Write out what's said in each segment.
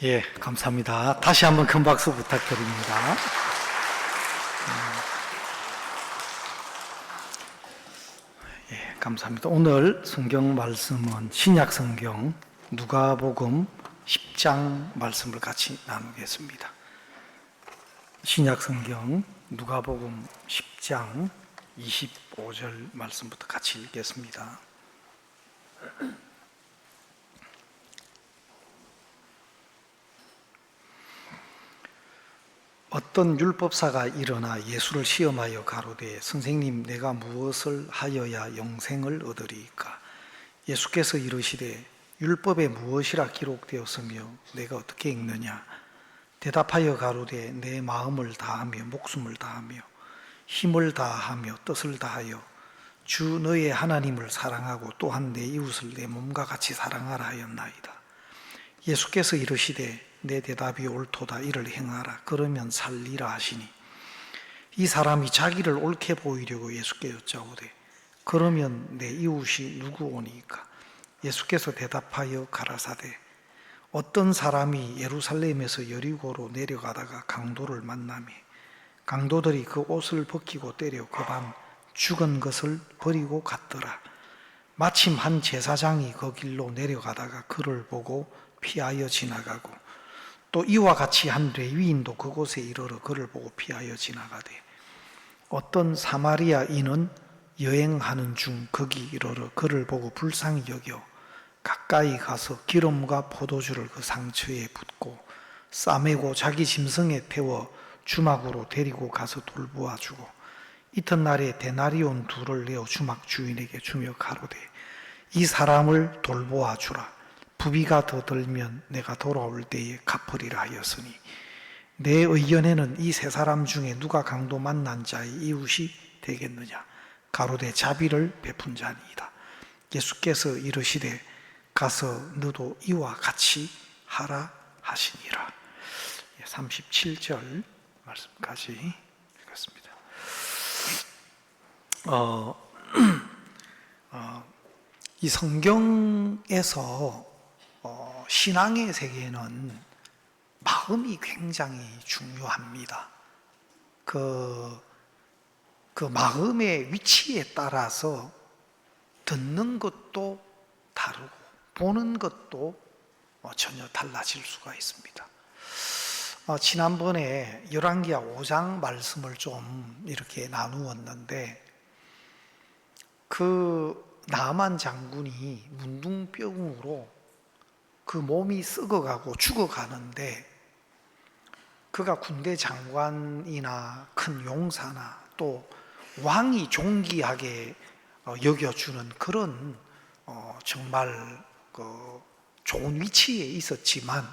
예, 감사합니다. 다시 한번 큰 박수 부탁드립니다. 예, 감사합니다. 오늘 성경 말씀은 신약 성경 누가복음 10장 말씀을 같이 나누겠습니다. 신약 성경 누가복음 10장 25절 말씀부터 같이 읽겠습니다. 어떤 율법사가 일어나 예수를 시험하여 가로되 선생님 내가 무엇을 하여야 영생을 얻으리이까? 예수께서 이르시되 율법에 무엇이라 기록되었으며 내가 어떻게 읽느냐? 대답하여 가로되 내 마음을 다하며 목숨을 다하며 힘을 다하며 뜻을 다하여 주 너의 하나님을 사랑하고 또한 내 이웃을 내 몸과 같이 사랑하라 하였나이다. 예수께서 이르시되 내 대답이 옳도다. 이를 행하라. 그러면 살리라 하시니 이 사람이 자기를 옳게 보이려고 예수께 여짜오되 그러면 내 이웃이 누구오니까? 예수께서 대답하여 가라사대 어떤 사람이 예루살렘에서 여리고로 내려가다가 강도를 만나매 강도들이 그 옷을 벗기고 때려 그 밤 죽은 것을 버리고 갔더라. 마침 한 제사장이 그 길로 내려가다가 그를 보고 피하여 지나가고 또 이와 같이 한 레위인도 그곳에 이르러 그를 보고 피하여 지나가되 어떤 사마리아인은 여행하는 중 거기 이르러 그를 보고 불쌍히 여겨 가까이 가서 기름과 포도주를 그 상처에 붓고 싸매고 자기 짐승에 태워 주막으로 데리고 가서 돌보아 주고 이튿날에 데나리온 2를 내어 주막 주인에게 주며 가로되 이 사람을 돌보아 주라. 부비가 더 들면 내가 돌아올 때에 갚으리라 하였으니 내 의견에는 이 세 사람 중에 누가 강도 만난 자의 이웃이 되겠느냐? 가로되 자비를 베푼 자니이다. 예수께서 이르시되 가서 너도 이와 같이 하라 하시니라. 37절 말씀까지 읽었습니다. 이 성경에서 신앙의 세계는 마음이 굉장히 중요합니다. 그 마음의 위치에 따라서 듣는 것도 다르고 보는 것도 전혀 달라질 수가 있습니다. 지난번에 열왕기하 5장 말씀을 좀 이렇게 나누었는데 그 나만 장군이 문둥병으로 그 몸이 썩어가고 죽어가는데 그가 군대 장관이나 큰 용사나 또 왕이 존귀하게 여겨주는 그런 정말 좋은 위치에 있었지만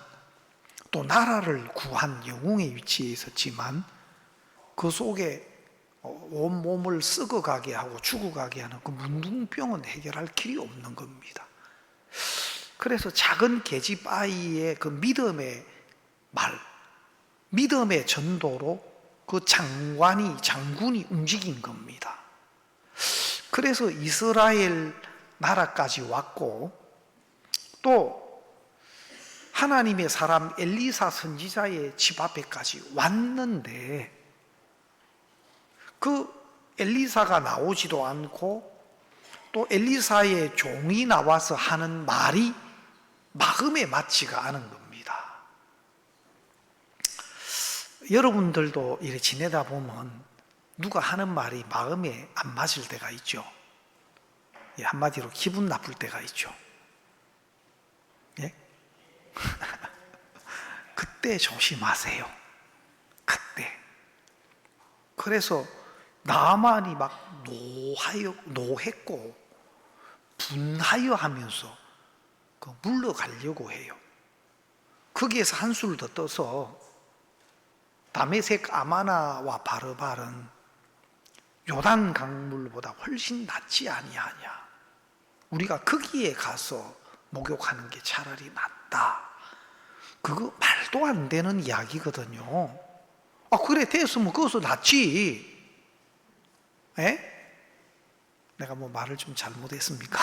또 나라를 구한 영웅의 위치에 있었지만 그 속에 온몸을 썩어가게 하고 죽어가게 하는 그 문둥병은 해결할 길이 없는 겁니다. 그래서 작은 계집아이의 그 믿음의 말, 믿음의 전도로 그 장군이 움직인 겁니다. 그래서 이스라엘 나라까지 왔고 또 하나님의 사람 엘리사 선지자의 집 앞에까지 왔는데 그 엘리사가 나오지도 않고 또 엘리사의 종이 나와서 하는 말이 마음에 맞지가 않은 겁니다. 여러분들도 이렇게 지내다 보면 누가 하는 말이 마음에 안 맞을 때가 있죠. 한마디로 기분 나쁠 때가 있죠. 예? 그때 조심하세요. 그때. 그래서 나만이 막 노했고 분하여 하면서 물러가려고 해요. 거기에서 한술 더 떠서 다메섹 아마나와 바르발은 요단 강물보다 훨씬 낫지 아니하냐. 우리가 거기에 가서 목욕하는 게 차라리 낫다. 그거 말도 안 되는 이야기거든요. 그래 됐으면 그것도 낫지. 에? 내가 뭐 말을 좀 잘못했습니까?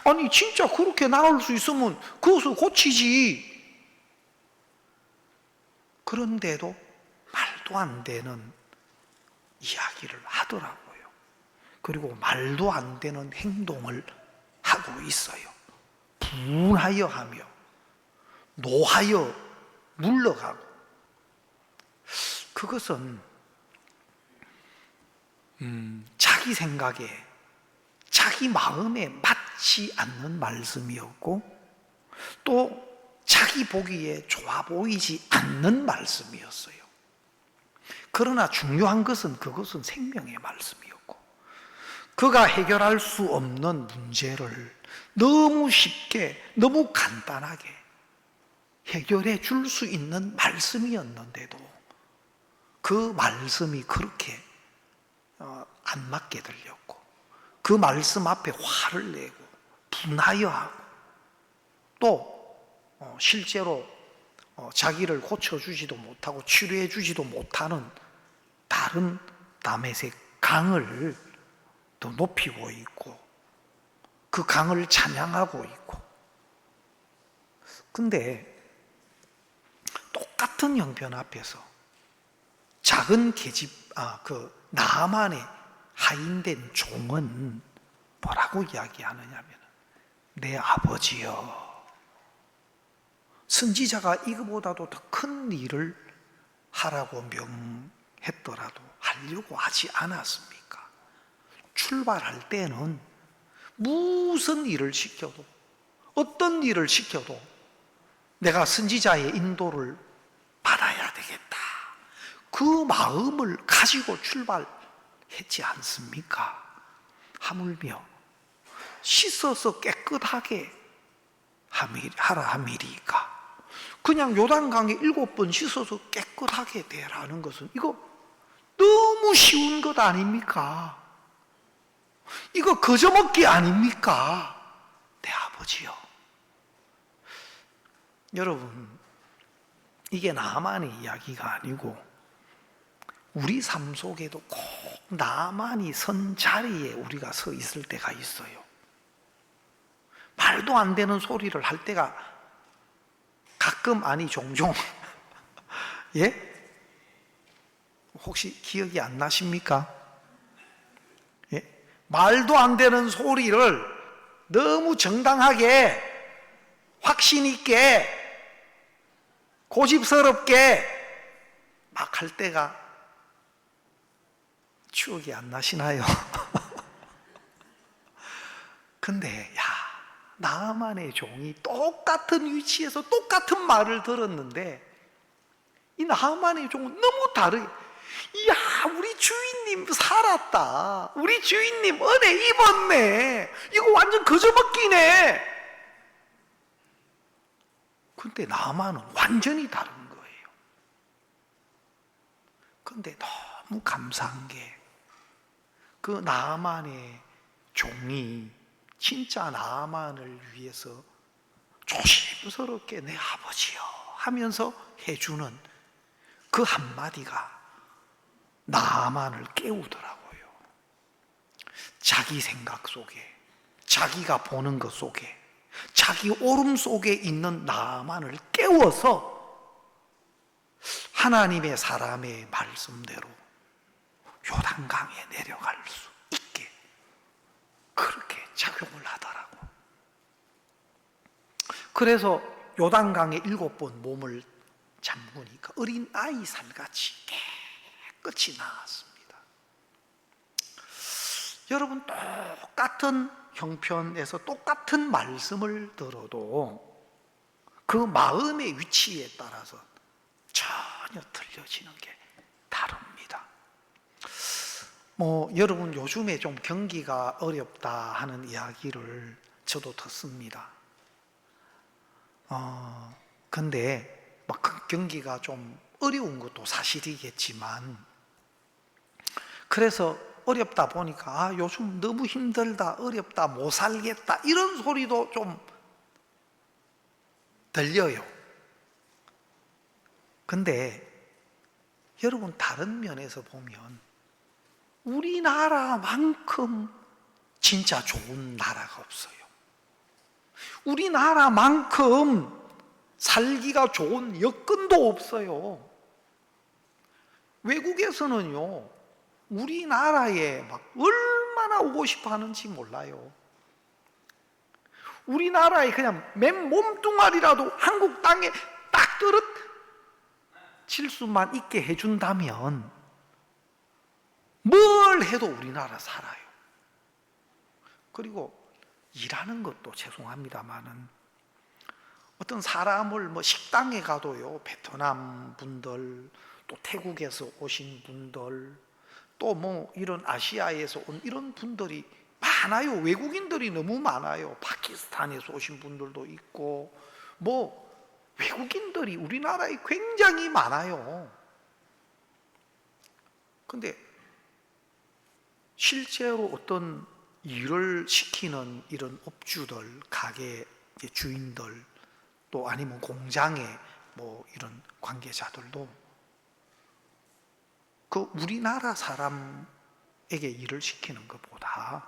아니 진짜 그렇게 나올 수 있으면 그것을 고치지. 그런데도 말도 안 되는 이야기를 하더라고요. 그리고 말도 안 되는 행동을 하고 있어요. 분하여 하며 노하여 물러가고. 그것은 자기 생각에 자기 마음에 맞지 않는 말씀이었고 또 자기 보기에 좋아 보이지 않는 말씀이었어요. 그러나 중요한 것은 그것은 생명의 말씀이었고 그가 해결할 수 없는 문제를 너무 쉽게 너무 간단하게 해결해 줄 수 있는 말씀이었는데도 그 말씀이 그렇게 안 맞게 들렸고 그 말씀 앞에 화를 내고 분하여 하고 또 실제로 자기를 고쳐주지도 못하고 치료해주지도 못하는 다른 다메섹 강을 더 높이고 있고 그 강을 찬양하고 있고. 근데 똑같은 형편 앞에서 작은 계집 그 나아만의 하인된 종은 뭐라고 이야기하느냐면 내 아버지여, 선지자가 이거보다도 더 큰 일을 하라고 명했더라도 하려고 하지 않았습니까? 출발할 때는 무슨 일을 시켜도 어떤 일을 시켜도 내가 선지자의 인도를 받아야 되겠다, 그 마음을 가지고 출발했지 않습니까? 하물며 씻어서 깨끗하게 하라 함이리까. 그냥 요단강에 7번 씻어서 깨끗하게 되라는 것은 이거 너무 쉬운 것 아닙니까? 이거 거저먹기 아닙니까? 내 아버지요. 여러분, 이게 나만의 이야기가 아니고 우리 삶 속에도 꼭 나만이 선 자리에 우리가 서 있을 때가 있어요. 말도 안 되는 소리를 할 때가 가끔, 아니 종종 예? 혹시 기억이 안 나십니까? 예? 말도 안 되는 소리를 너무 정당하게 확신 있게 고집스럽게 막 할 때가 추억이 안 나시나요? 근데 나만의 종이 똑같은 위치에서 똑같은 말을 들었는데 이 나만의 종은 너무 다르게, 이야, 우리 주인님 살았다, 우리 주인님 은혜 입었네, 이거 완전 거저먹기네. 근데 나만은 완전히 다른 거예요. 근데 너무 감사한 게 그 나만의 종이 진짜 나만을 위해서 조심스럽게 내 아버지요 하면서 해주는 그 한마디가 나만을 깨우더라고요. 자기 생각 속에, 자기가 보는 것 속에, 자기 오름 속에 있는 나만을 깨워서 하나님의 사람의 말씀대로 요단강에 내려갈 수 있게 그렇게 작용을 하더라고. 그래서 요단강에 7번 몸을 잠그니까 어린 아이 살같이 깨끗이 나았습니다. 여러분, 똑같은 형편에서 똑같은 말씀을 들어도 그 마음의 위치에 따라서 전혀 틀려지는 게 다릅니다. 여러분, 요즘에 좀 경기가 어렵다 하는 이야기를 저도 듣습니다. 근데 막 경기가 좀 어려운 것도 사실이겠지만, 그래서 어렵다 보니까 요즘 너무 힘들다, 어렵다, 못 살겠다, 이런 소리도 좀 들려요. 근데 여러분, 다른 면에서 보면 우리나라만큼 진짜 좋은 나라가 없어요. 우리나라만큼 살기가 좋은 여건도 없어요. 외국에서는요, 우리나라에 막 얼마나 오고 싶어 하는지 몰라요. 우리나라에 그냥 맨 몸뚱아리라도 한국 땅에 딱 떨어질 수만 있게 해준다면 뭘 해도 우리나라 살아요. 그리고 일하는 것도 죄송합니다만은 어떤 사람을 뭐 식당에 가도요, 베트남 분들, 또 태국에서 오신 분들, 또 뭐 이런 아시아에서 온 이런 분들이 많아요. 외국인들이 너무 많아요. 파키스탄에서 오신 분들도 있고, 뭐 외국인들이 우리나라에 굉장히 많아요. 근데 실제로 어떤 일을 시키는 이런 업주들, 가게 주인들, 또 아니면 공장의 뭐 이런 관계자들도 그 우리나라 사람에게 일을 시키는 것보다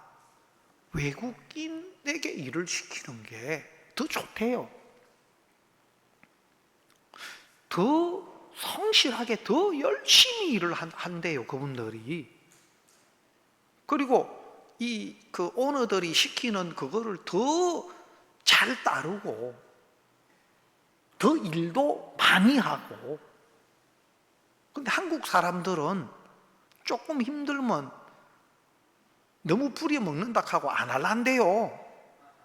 외국인에게 일을 시키는 게 더 좋대요. 더 성실하게, 더 열심히 일을 한대요, 그분들이. 그리고 그 오너들이 시키는 그거를 더 잘 따르고 더 일도 많이 하고. 근데 한국 사람들은 조금 힘들면 너무 부려먹는다 하고 안 할란대요.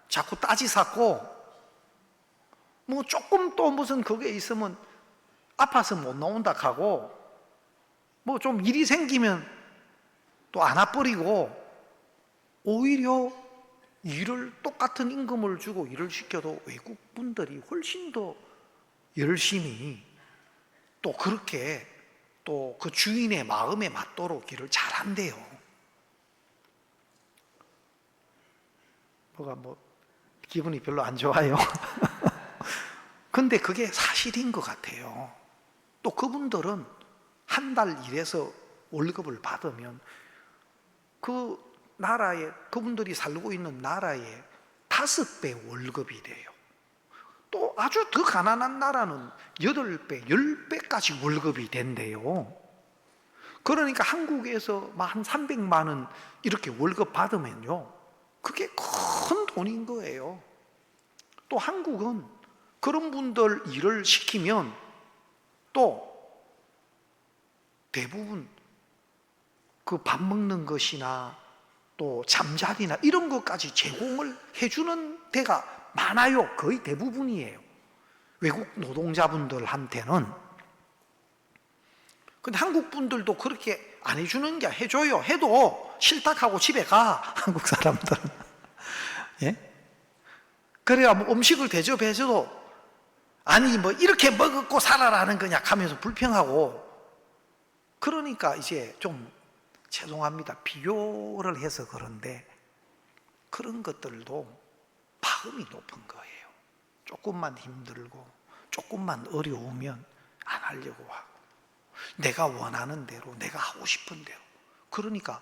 자꾸 따지사고, 뭐 조금 또 무슨 그게 있으면 아파서 못 나온다 하고, 뭐 좀 일이 생기면 또 안 와버리고, 오히려 일을 똑같은 임금을 주고 일을 시켜도 외국 분들이 훨씬 더 열심히 또 그렇게 또 그 주인의 마음에 맞도록 일을 잘한대요. 뭐가 뭐 기분이 별로 안 좋아요. 근데 그게 사실인 것 같아요. 또 그분들은 한 달 일해서 월급을 받으면 그 나라에, 그분들이 살고 있는 나라에 5배 월급이 돼요. 또 아주 더 가난한 나라는 8배, 10배까지 월급이 된대요. 그러니까 한국에서 한 300만 원 이렇게 월급 받으면요, 그게 큰 돈인 거예요. 또 한국은 그런 분들 일을 시키면 또 대부분 그 밥 먹는 것이나 또 잠자리나 이런 것까지 제공을 해주는 데가 많아요. 거의 대부분이에요, 외국 노동자분들한테는. 근데 한국 분들도 그렇게 안 해주는 게, 해줘요. 해도 싫다 하고 집에 가, 한국 사람들은. 예? 그래야 뭐 음식을 대접해줘도 아니 뭐 이렇게 먹고 살아라는 거냐 하면서 불평하고. 그러니까 이제 좀 죄송합니다, 비교를 해서 그런데 그런 것들도 마음이 높은 거예요. 조금만 힘들고 조금만 어려우면 안 하려고 하고, 내가 원하는 대로, 내가 하고 싶은 대로. 그러니까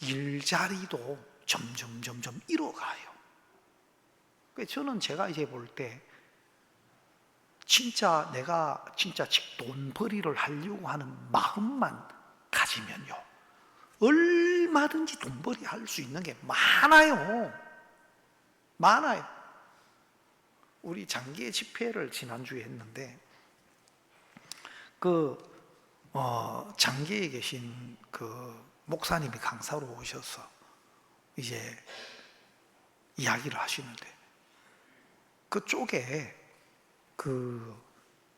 일자리도 점점 잃어가요. 저는 제가 이제 볼 때 진짜 내가 진짜 돈벌이를 하려고 하는 마음만 가지면요, 얼마든지 돈벌이 할 수 있는 게 많아요. 많아요. 우리 장기의 집회를 지난주에 했는데 장기에 계신 그 목사님이 강사로 오셔서 이제 이야기를 하시는데, 그쪽에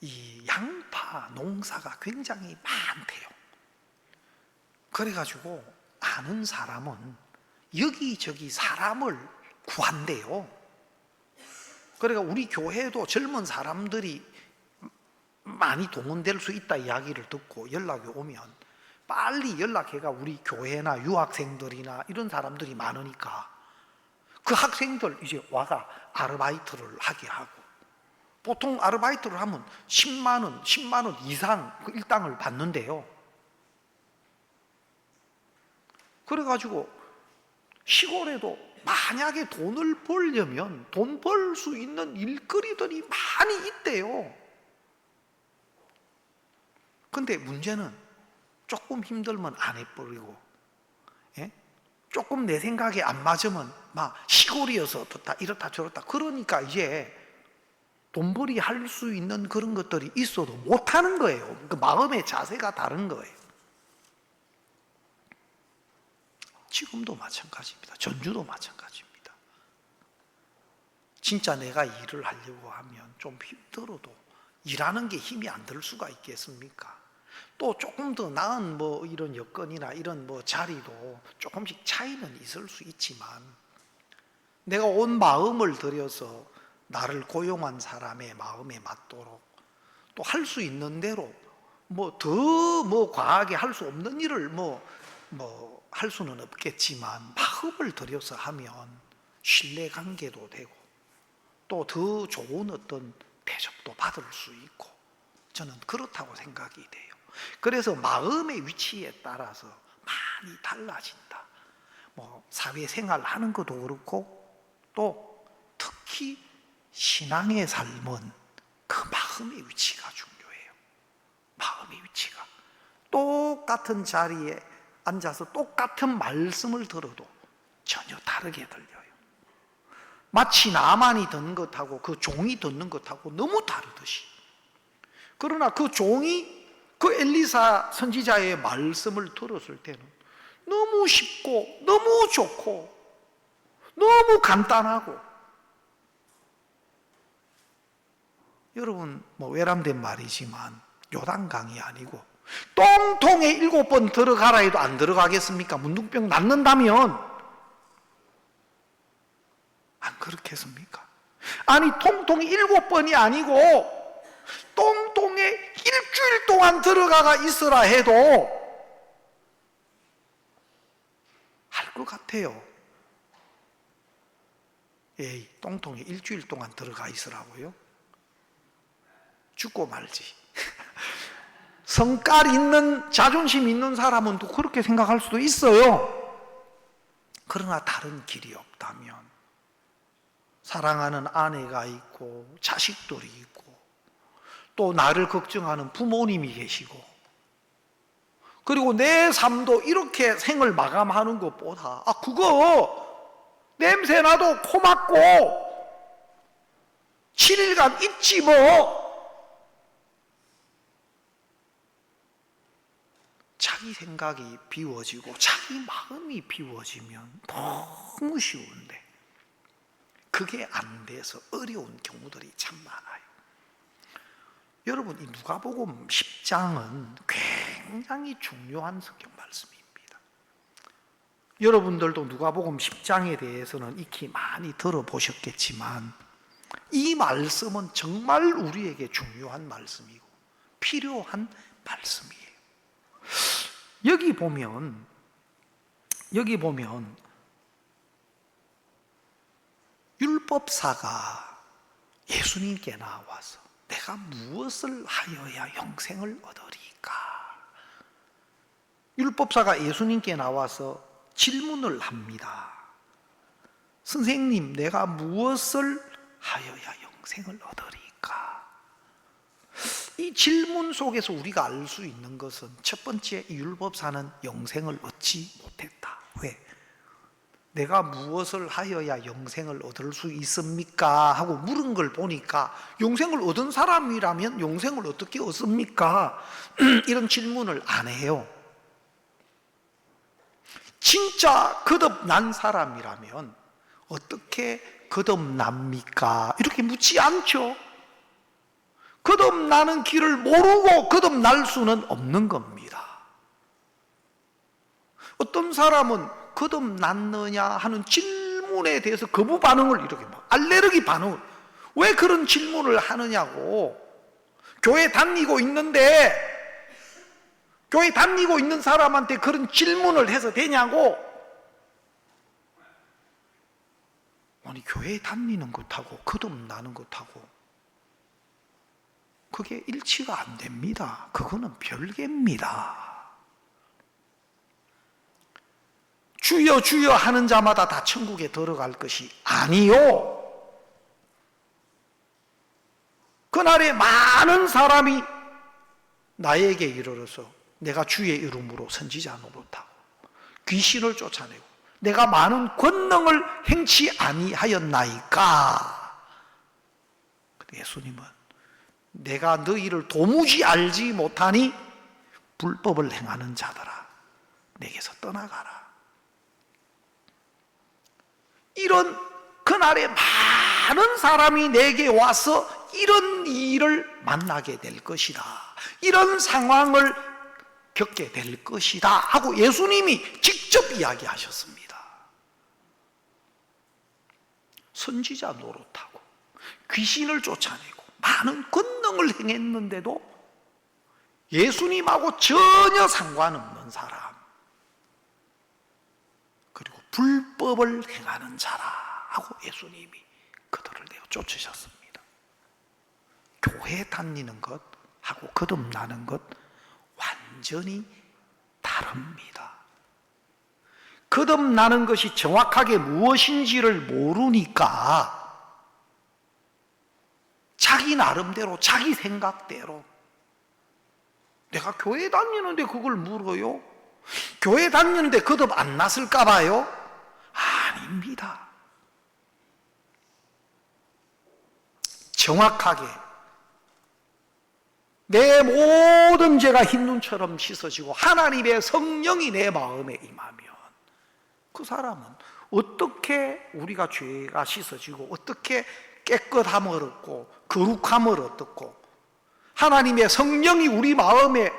이 양파 농사가 굉장히 많대요. 그래가지고 아는 사람은 여기저기 사람을 구한대요. 그러니까 우리 교회도 젊은 사람들이 많이 동원될 수 있다 이야기를 듣고 연락이 오면 빨리 연락해가 우리 교회나 유학생들이나 이런 사람들이 많으니까 그 학생들 이제 와가 아르바이트를 하게 하고, 보통 아르바이트를 하면 10만 원 이상 그 일당을 받는데요. 그래가지고 시골에도 만약에 돈을 벌려면 돈 벌 수 있는 일거리들이 많이 있대요. 근데 문제는 조금 힘들면 안 해버리고, 예? 조금 내 생각에 안 맞으면 막 시골이어서 이렇다 저렇다. 그러니까 이제 돈벌이 할 수 있는 그런 것들이 있어도 못하는 거예요. 그 마음의 자세가 다른 거예요. 지금도 마찬가지입니다. 전주도 마찬가지입니다. 진짜 내가 일을 하려고 하면 좀 힘들어도 일하는 게 힘이 안 들 수가 있겠습니까? 또 조금 더 나은 이런 여건이나 이런 자리도 조금씩 차이는 있을 수 있지만, 내가 온 마음을 들여서 나를 고용한 사람의 마음에 맞도록 또 할 수 있는 대로 더 과하게 할 수 없는 일을 할 수는 없겠지만 마음을 들여서 하면 신뢰관계도 되고 또 더 좋은 어떤 대접도 받을 수 있고, 저는 그렇다고 생각이 돼요. 그래서 마음의 위치에 따라서 많이 달라진다. 사회생활 하는 것도 그렇고, 또 특히 신앙의 삶은 그 마음의 위치가 중요해요. 마음의 위치가. 똑같은 자리에 앉아서 똑같은 말씀을 들어도 전혀 다르게 들려요. 마치 나만이 듣는 것하고 그 종이 듣는 것하고 너무 다르듯이. 그러나 그 종이 그 엘리사 선지자의 말씀을 들었을 때는 너무 쉽고 너무 좋고 너무 간단하고, 여러분 외람된 말이지만 요단강이 아니고 똥통에 7번 들어가라 해도 안 들어가겠습니까? 문둥병 낫는다면 안 그렇겠습니까? 아니 통통이 7번이 아니고 똥통에 일주일 동안 들어가가 있으라 해도 할 것 같아요. 에이, 똥통에 일주일 동안 들어가 있으라고요? 죽고 말지. 성깔 있는, 자존심 있는 사람은 또 그렇게 생각할 수도 있어요. 그러나 다른 길이 없다면, 사랑하는 아내가 있고 자식들이 있고 또 나를 걱정하는 부모님이 계시고, 그리고 내 삶도 이렇게 생을 마감하는 것보다 그거 냄새나도 코 막고 7일간 있지 뭐. 자기 생각이 비워지고 자기 마음이 비워지면 너무 쉬운데 그게 안 돼서 어려운 경우들이 참 많아요. 여러분, 이 누가복음 10장은 굉장히 중요한 성경 말씀입니다. 여러분들도 누가복음 10장에 대해서는 익히 많이 들어보셨겠지만 이 말씀은 정말 우리에게 중요한 말씀이고 필요한 말씀이에요. 여기 보면 율법사가 예수님께 나와서 내가 무엇을 하여야 영생을 얻으리까? 율법사가 예수님께 나와서 질문을 합니다. 선생님, 내가 무엇을 하여야 영생을 얻으리까? 이 질문 속에서 우리가 알 수 있는 것은 첫 번째, 이 율법사는 영생을 얻지 못했다. 왜? 내가 무엇을 하여야 영생을 얻을 수 있습니까? 하고 물은 걸 보니까 영생을 얻은 사람이라면 영생을 어떻게 얻습니까? 이런 질문을 안 해요. 진짜 거듭난 사람이라면 어떻게 거듭납니까? 이렇게 묻지 않죠. 거듭나는 길을 모르고 거듭날 수는 없는 겁니다. 어떤 사람은 거듭났느냐 하는 질문에 대해서 거부 반응을 이렇게 알레르기 반응. 왜 그런 질문을 하느냐고. 교회 다니고 있는데 교회 다니고 있는 사람한테 그런 질문을 해서 되냐고. 아니, 교회 다니는 것하고 거듭나는 것하고 그게 일치가 안 됩니다. 그거는 별개입니다. 주여 주여 하는 자마다 다 천국에 들어갈 것이 아니요. 그날에 많은 사람이 나에게 이르러서 내가 주의 이름으로 선지자 노릇하고 귀신을 쫓아내고 내가 많은 권능을 행치 아니하였나이까? 예수님은 내가 너희를 도무지 알지 못하니 불법을 행하는 자들아 내게서 떠나가라. 이런 그날에 많은 사람이 내게 와서 이런 일을 만나게 될 것이다, 이런 상황을 겪게 될 것이다 하고 예수님이 직접 이야기하셨습니다. 선지자 노릇하고 귀신을 쫓아내고 많은 권능을 행했는데도 예수님하고 전혀 상관없는 사람, 그리고 불법을 행하는 자라 하고 예수님이 그들을 내어 쫓으셨습니다. 교회 다니는 것하고 거듭나는 것 완전히 다릅니다. 거듭나는 것이 정확하게 무엇인지를 모르니까 자기 나름대로 자기 생각대로 내가 교회 다니는데 그걸 물어요? 교회 다니는데 거듭 안 났을까 봐요? 아닙니다. 정확하게 내 모든 죄가 흰눈처럼 씻어지고 하나님의 성령이 내 마음에 임하면 그 사람은 어떻게 우리가 죄가 씻어지고 어떻게 깨끗함을 얻고 거룩함을 얻고 하나님의 성령이 우리 마음에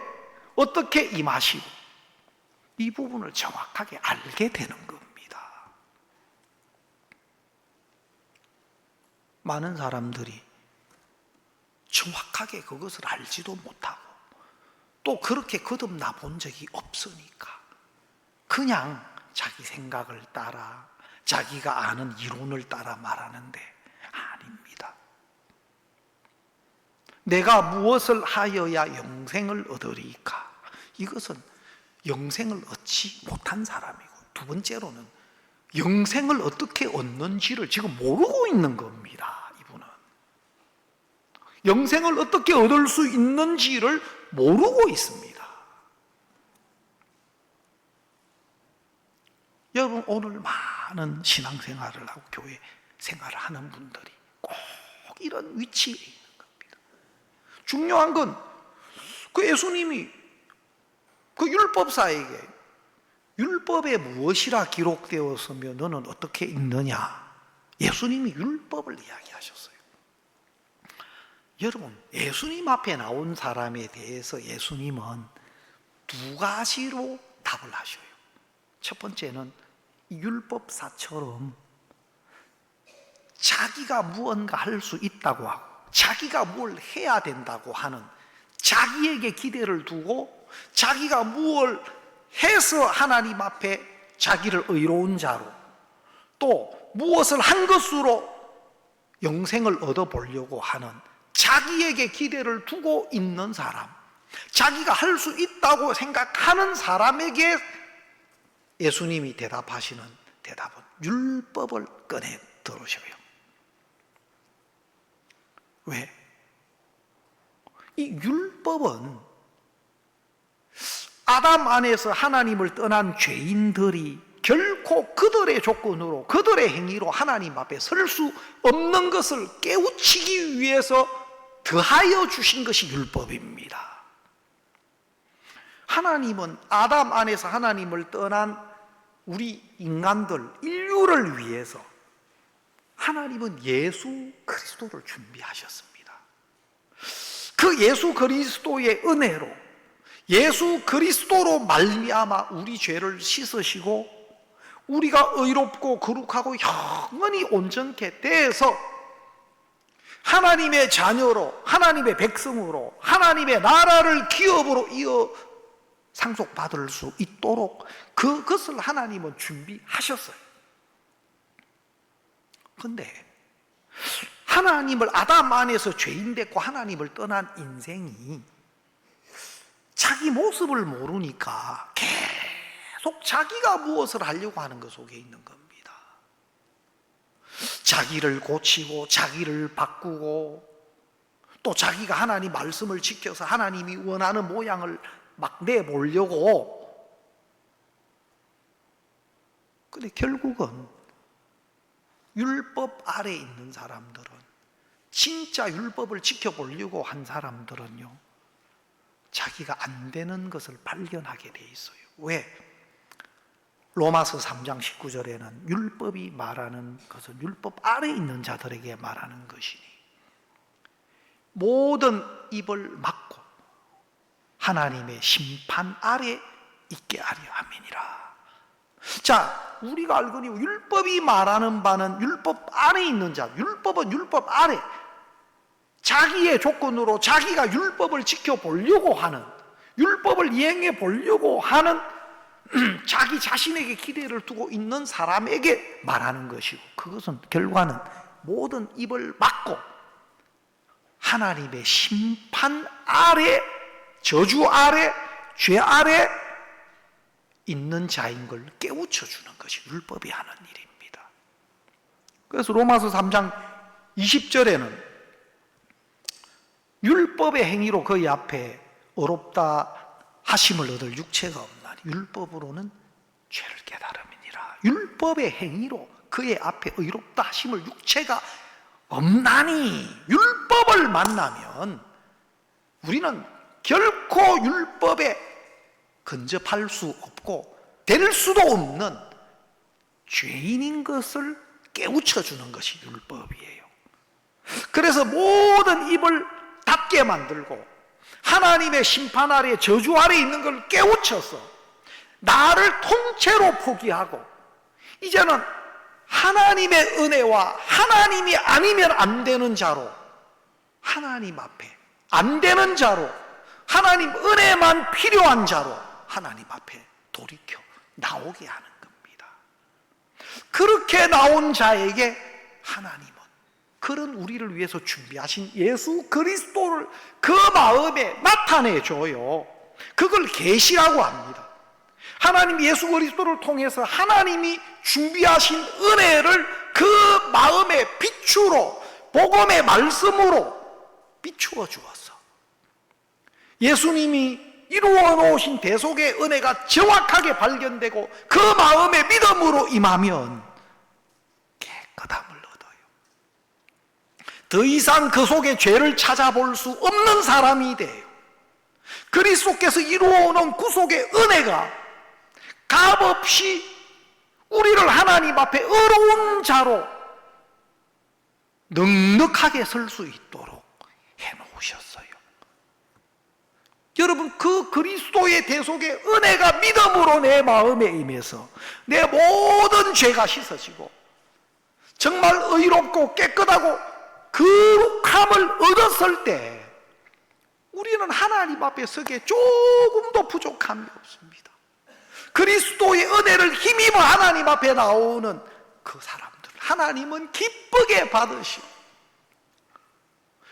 어떻게 임하시고 이 부분을 정확하게 알게 되는 겁니다. 많은 사람들이 정확하게 그것을 알지도 못하고 또 그렇게 거듭나 본 적이 없으니까 그냥 자기 생각을 따라 자기가 아는 이론을 따라 말하는데 아닙니다. 내가 무엇을 하여야 영생을 얻으리까? 이것은 영생을 얻지 못한 사람이고, 두 번째로는 영생을 어떻게 얻는지를 지금 모르고 있는 겁니다. 이분은 영생을 어떻게 얻을 수 있는지를 모르고 있습니다. 여러분, 오늘 많은 신앙생활을 하고 교회 생활을 하는 분들이 꼭 이런 위치에 있는 겁니다. 중요한 건 그 예수님이 그 율법사에게 율법에 무엇이라 기록되었으면 너는 어떻게 읽느냐? 예수님이 율법을 이야기하셨어요. 여러분, 예수님 앞에 나온 사람에 대해서 예수님은 두 가지로 답을 하셔요. 첫 번째는 율법사처럼 자기가 무언가 할 수 있다고 하고 자기가 뭘 해야 된다고 하는 자기에게 기대를 두고 자기가 무엇을 해서 하나님 앞에 자기를 의로운 자로 또 무엇을 한 것으로 영생을 얻어보려고 하는 자기에게 기대를 두고 있는 사람, 자기가 할 수 있다고 생각하는 사람에게 예수님이 대답하시는 대답은 율법을 꺼내 들으셔요. 왜? 이 율법은 아담 안에서 하나님을 떠난 죄인들이 결코 그들의 조건으로 그들의 행위로 하나님 앞에 설 수 없는 것을 깨우치기 위해서 더하여 주신 것이 율법입니다. 하나님은 아담 안에서 하나님을 떠난 우리 인간들, 인류를 위해서 하나님은 예수 그리스도를 준비하셨습니다. 그 예수 그리스도의 은혜로 예수 그리스도로 말미암아 우리 죄를 씻으시고 우리가 의롭고 거룩하고 영원히 온전케 되어서 하나님의 자녀로 하나님의 백성으로 하나님의 나라를 기업으로 이어 상속받을 수 있도록 그것을 하나님은 준비하셨어요. 그런데 하나님을 아담 안에서 죄인 됐고 하나님을 떠난 인생이 자기 모습을 모르니까 계속 자기가 무엇을 하려고 하는 것 속에 있는 겁니다. 자기를 고치고 자기를 바꾸고 또 자기가 하나님 말씀을 지켜서 하나님이 원하는 모양을 막 내보려고. 근데 결국은 율법 아래 있는 사람들은, 진짜 율법을 지켜보려고 한 사람들은요, 자기가 안 되는 것을 발견하게 돼 있어요. 왜? 로마서 3장 19절에는 율법이 말하는 것은 율법 아래 있는 자들에게 말하는 것이니 모든 입을 막고 하나님의 심판 아래 있게 하려 함이니라. 자, 우리가 알거니 율법이 말하는 바는 율법 아래 있는 자, 율법은 율법 아래, 자기의 조건으로 자기가 율법을 지켜보려고 하는, 율법을 이행해 보려고 하는 자기 자신에게 기대를 두고 있는 사람에게 말하는 것이고, 그것은 결과는 모든 입을 막고 하나님의 심판 아래, 저주 아래, 죄 아래 있는 자인 걸 깨우쳐 주는 것이 율법이 하는 일입니다. 그래서 로마서 3장 20절에는 율법의 행위로 그의 앞에 의롭다 하심을 얻을 육체가 없나니 율법으로는 죄를 깨달음이니라. 율법의 행위로 그의 앞에 의롭다 하심을 육체가 없나니, 율법을 만나면 우리는 결코 율법에 근접할 수 없고 될 수도 없는 죄인인 것을 깨우쳐 주는 것이 율법이에요. 그래서 모든 입을 닫게 만들고 하나님의 심판 아래, 저주 아래 있는 걸 깨우쳐서 나를 통째로 포기하고 이제는 하나님의 은혜와 하나님이 아니면 안 되는 자로, 하나님 앞에 안 되는 자로, 하나님 은혜만 필요한 자로 하나님 앞에 돌이켜 나오게 하는 겁니다. 그렇게 나온 자에게 하나님은 그런 우리를 위해서 준비하신 예수 그리스도를 그 마음에 나타내줘요. 그걸 계시라고 합니다. 하나님 예수 그리스도를 통해서 하나님이 준비하신 은혜를 그 마음의 빛으로, 복음의 말씀으로 비추어 주었어. 예수님이 이루어 놓으신 대속의 은혜가 정확하게 발견되고 그 마음의 믿음으로 임하면 깨끗함을 얻어요. 더 이상 그 속에 죄를 찾아볼 수 없는 사람이 돼요. 그리스도께서 이루어 놓은 구속의 은혜가 값없이 우리를 하나님 앞에 의로운 자로 넉넉하게 설 수 있도록 해놓으셨어요. 여러분, 그 그리스도의 대속의 은혜가 믿음으로 내 마음에 임해서 내 모든 죄가 씻어지고 정말 의롭고 깨끗하고 거룩함을 얻었을 때 우리는 하나님 앞에 서기에 조금도 부족함이 없습니다. 그리스도의 은혜를 힘입어 하나님 앞에 나오는 그 사람들, 하나님은 기쁘게 받으시고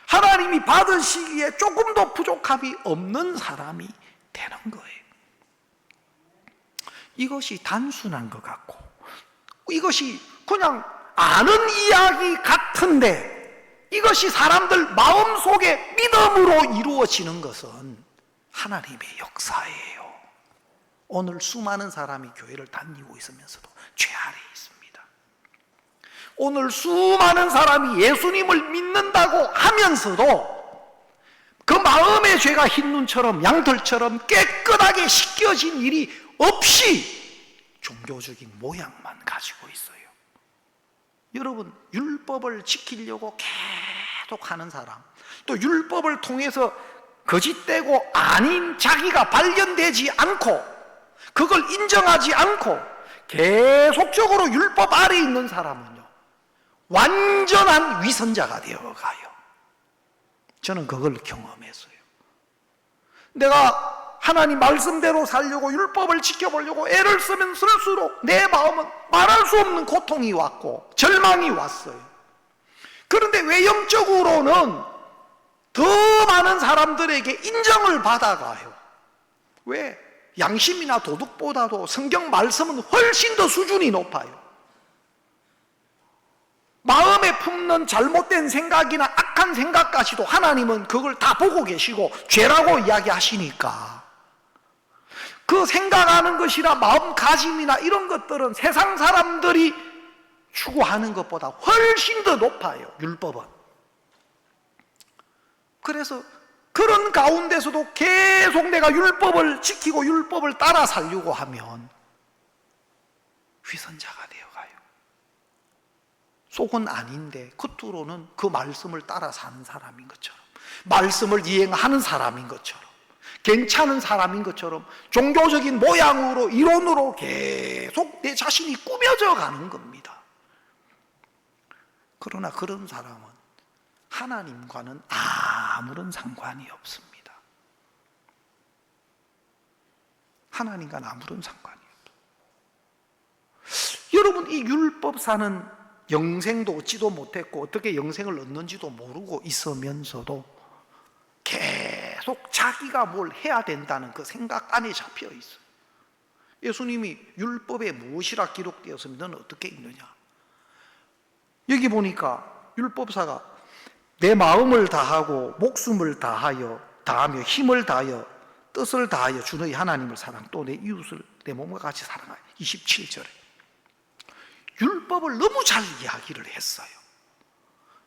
하나님이 받으시기에 조금도 부족함이 없는 사람이 되는 거예요. 이것이 단순한 것 같고 이것이 그냥 아는 이야기 같은데 이것이 사람들 마음속에 믿음으로 이루어지는 것은 하나님의 역사예요. 오늘 수많은 사람이 교회를 다니고 있으면서도 죄 아래 있습니다. 오늘 수많은 사람이 예수님을 믿는다고 하면서도 그 마음의 죄가 흰눈처럼 양털처럼 깨끗하게 씻겨진 일이 없이 종교적인 모양만 가지고 있어요. 여러분, 율법을 지키려고 계속 하는 사람, 또 율법을 통해서 거짓되고 아닌 자기가 발견되지 않고 그걸 인정하지 않고 계속적으로 율법 아래 있는 사람은요, 완전한 위선자가 되어가요. 저는 그걸 경험했어요. 내가 하나님 말씀대로 살려고 율법을 지켜보려고 애를 쓰면 쓸수록 내 마음은 말할 수 없는 고통이 왔고 절망이 왔어요. 그런데 외형적으로는 더 많은 사람들에게 인정을 받아가요. 왜? 양심이나 도덕보다도 성경 말씀은 훨씬 더 수준이 높아요. 마음에 품는 잘못된 생각이나 악한 생각까지도 하나님은 그걸 다 보고 계시고 죄라고 이야기하시니까 그 생각하는 것이나 마음가짐이나 이런 것들은 세상 사람들이 추구하는 것보다 훨씬 더 높아요, 율법은. 그래서 그런 가운데서도 계속 내가 율법을 지키고 율법을 따라 살려고 하면 위선자가 되어가요. 속은 아닌데 겉으로는 그 말씀을 따라 사는 사람인 것처럼, 말씀을 이행하는 사람인 것처럼, 괜찮은 사람인 것처럼 종교적인 모양으로, 이론으로 계속 내 자신이 꾸며져 가는 겁니다. 그러나 그런 사람은 하나님과는 아무런 상관이 없습니다. 하나님과는 아무런 상관이 없어요. 여러분, 이 율법사는 영생도 얻지도 못했고 어떻게 영생을 얻는지도 모르고 있으면서도 계속 자기가 뭘 해야 된다는 그 생각 안에 잡혀 있어요. 예수님이 율법에 무엇이라 기록되었으면 너는 어떻게 읽느냐? 여기 보니까 율법사가 내 마음을 다하고 목숨을 다하며 힘을 다하여 뜻을 다하여 주 너희 하나님을 사랑, 또 내 이웃을 내 몸과 같이 사랑하여. 27절에 율법을 너무 잘 이야기를 했어요.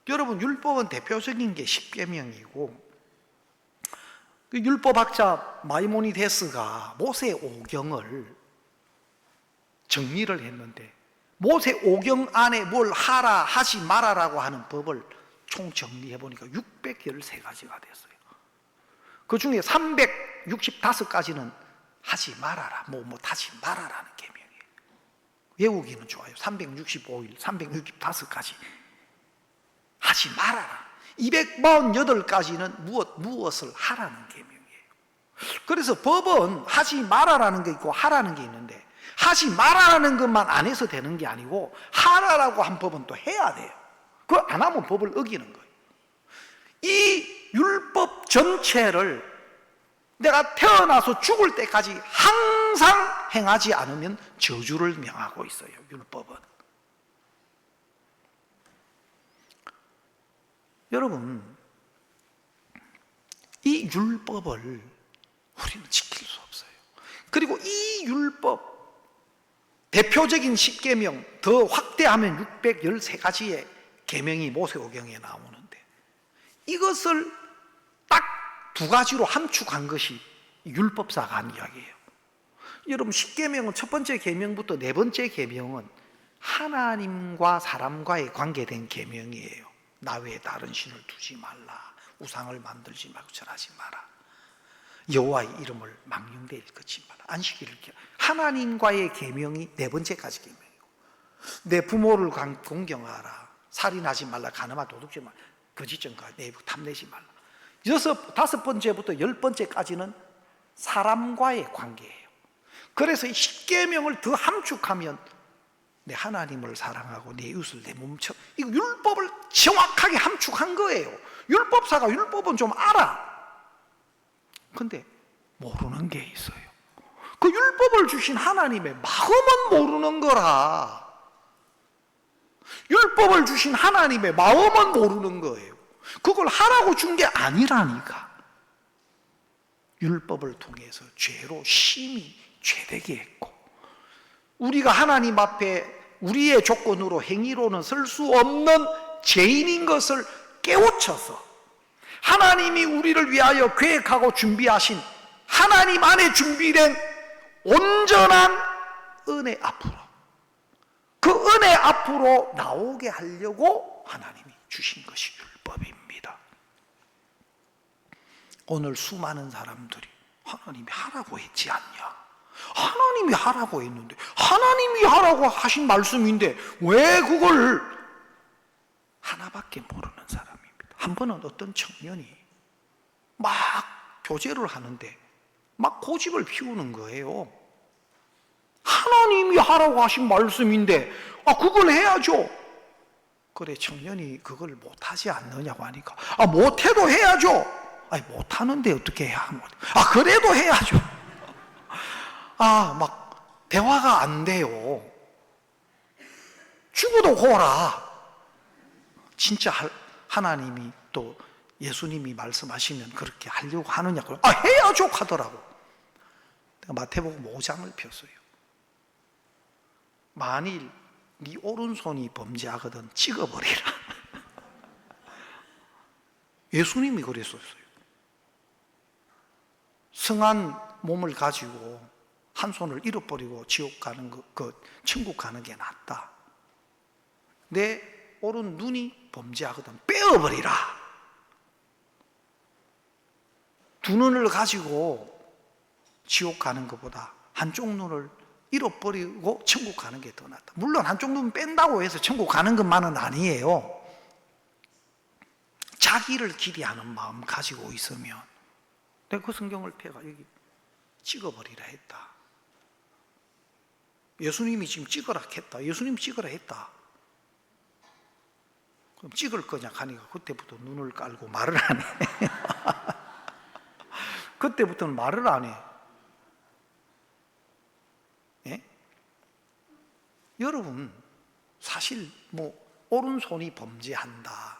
여러분, 율법은 대표적인 게 십계명이고, 그 율법학자 마이모니데스가 모세 오경을 정리를 했는데, 모세 오경 안에 뭘 하라 하지 말아라고 하는 법을 총 정리해 보니까 613가지가 됐어요. 그 중에 365가지는 하지 말아라, 하지 말아라는 계명이에요. 외우기는 좋아요. 365일 365가지 하지 말아라. 248가지는 무엇을 하라는 계명이에요. 그래서 법은 하지 말아라는 게 있고 하라는 게 있는데, 하지 말아라는 것만 안 해서 되는 게 아니고 하라라고 한 법은 또 해야 돼요. 그거 안 하면 법을 어기는 거예요. 이 율법 전체를 내가 태어나서 죽을 때까지 항상 행하지 않으면 저주를 명하고 있어요, 율법은. 여러분, 이 율법을 우리는 지킬 수 없어요. 그리고 이 율법, 대표적인 십계명, 더 확대하면 613가지의 계명이 모세오경에 나오는데, 이것을 딱 2가지로 함축한 것이 율법사가 한 이야기예요. 여러분, 십계명은 첫 번째 계명부터 네 번째 계명은 하나님과 사람과의 관계된 계명이에요. 나 외에 다른 신을 두지 말라, 우상을 만들지 말고 절하지 마라, 여호와의 이름을 망령되이 일컫지 마라, 안식일을 지켜. 하나님과의 계명이 네 번째까지 계명이고, 내 부모를 공경하라, 살인하지 말라, 가늠하라, 도둑질 말라, 거짓 증거, 내부 탐내지 말라. 5번째부터 10번째까지는 사람과의 관계예요. 그래서 이 십계명을 더 함축하면 내 하나님을 사랑하고 내 이웃을 내 몸처럼, 이거 율법을 정확하게 함축한 거예요. 율법사가 율법은 좀 알아. 근데 모르는 게 있어요. 그 율법을 주신 하나님의 마음은 모르는 거라. 율법을 주신 하나님의 마음은 모르는 거예요. 그걸 하라고 준 게 아니라니까. 율법을 통해서 죄로 심히 죄되게 했고, 우리가 하나님 앞에 우리의 조건으로 행위로는 설 수 없는 죄인인 것을 깨우쳐서 하나님이 우리를 위하여 계획하고 준비하신 하나님 안에 준비된 온전한 은혜 앞으로, 그 은혜 앞으로 나오게 하려고 하나님이 주신 것이 율법입니다. 오늘 수많은 사람들이 하나님이 하라고 했지 않냐, 하나님이 하라고 했는데, 하나님이 하라고 하신 말씀인데 왜 그걸 하나밖에 모르는 사람입니다. 한 번은 어떤 청년이 막 교제를 하는데 막 고집을 피우는 거예요. 하나님이 하라고 하신 말씀인데 그걸 해야죠. 그래, 청년이 그걸 못하지 않느냐고 하니까 못해도 해야죠. 못하는데 어떻게 해야? 그래도 해야죠. 막 대화가 안 돼요. 죽어도 고라. 진짜 하나님이 또 예수님이 말씀하시면 그렇게 하려고 하느냐고. 해야죠 하더라고. 마태복음 5장을 폈어요. 만일 네 오른손이 범죄하거든 찍어버리라. 예수님이 그랬었어요. 성한 몸을 가지고 한 손을 잃어버리고 지옥 가는 천국 가는 게 낫다. 내 오른 눈이 범죄하거든 빼어버리라. 두 눈을 가지고 지옥 가는 것보다 한쪽 눈을 잃어버리고 천국 가는 게 더 낫다. 물론 한쪽 눈 뺀다고 해서 천국 가는 것만은 아니에요. 자기를 기대하는 마음 가지고 있으면, 내가 그 성경을 펴가 여기 찍어버리라 했다. 예수님이 지금 찍으라 했다. 예수님 찍으라 했다. 그럼 찍을 거냐 하니까 그때부터 눈을 깔고 말을 안 해. 그때부터는 말을 안 해. 예? 여러분, 사실 오른손이 범죄한다.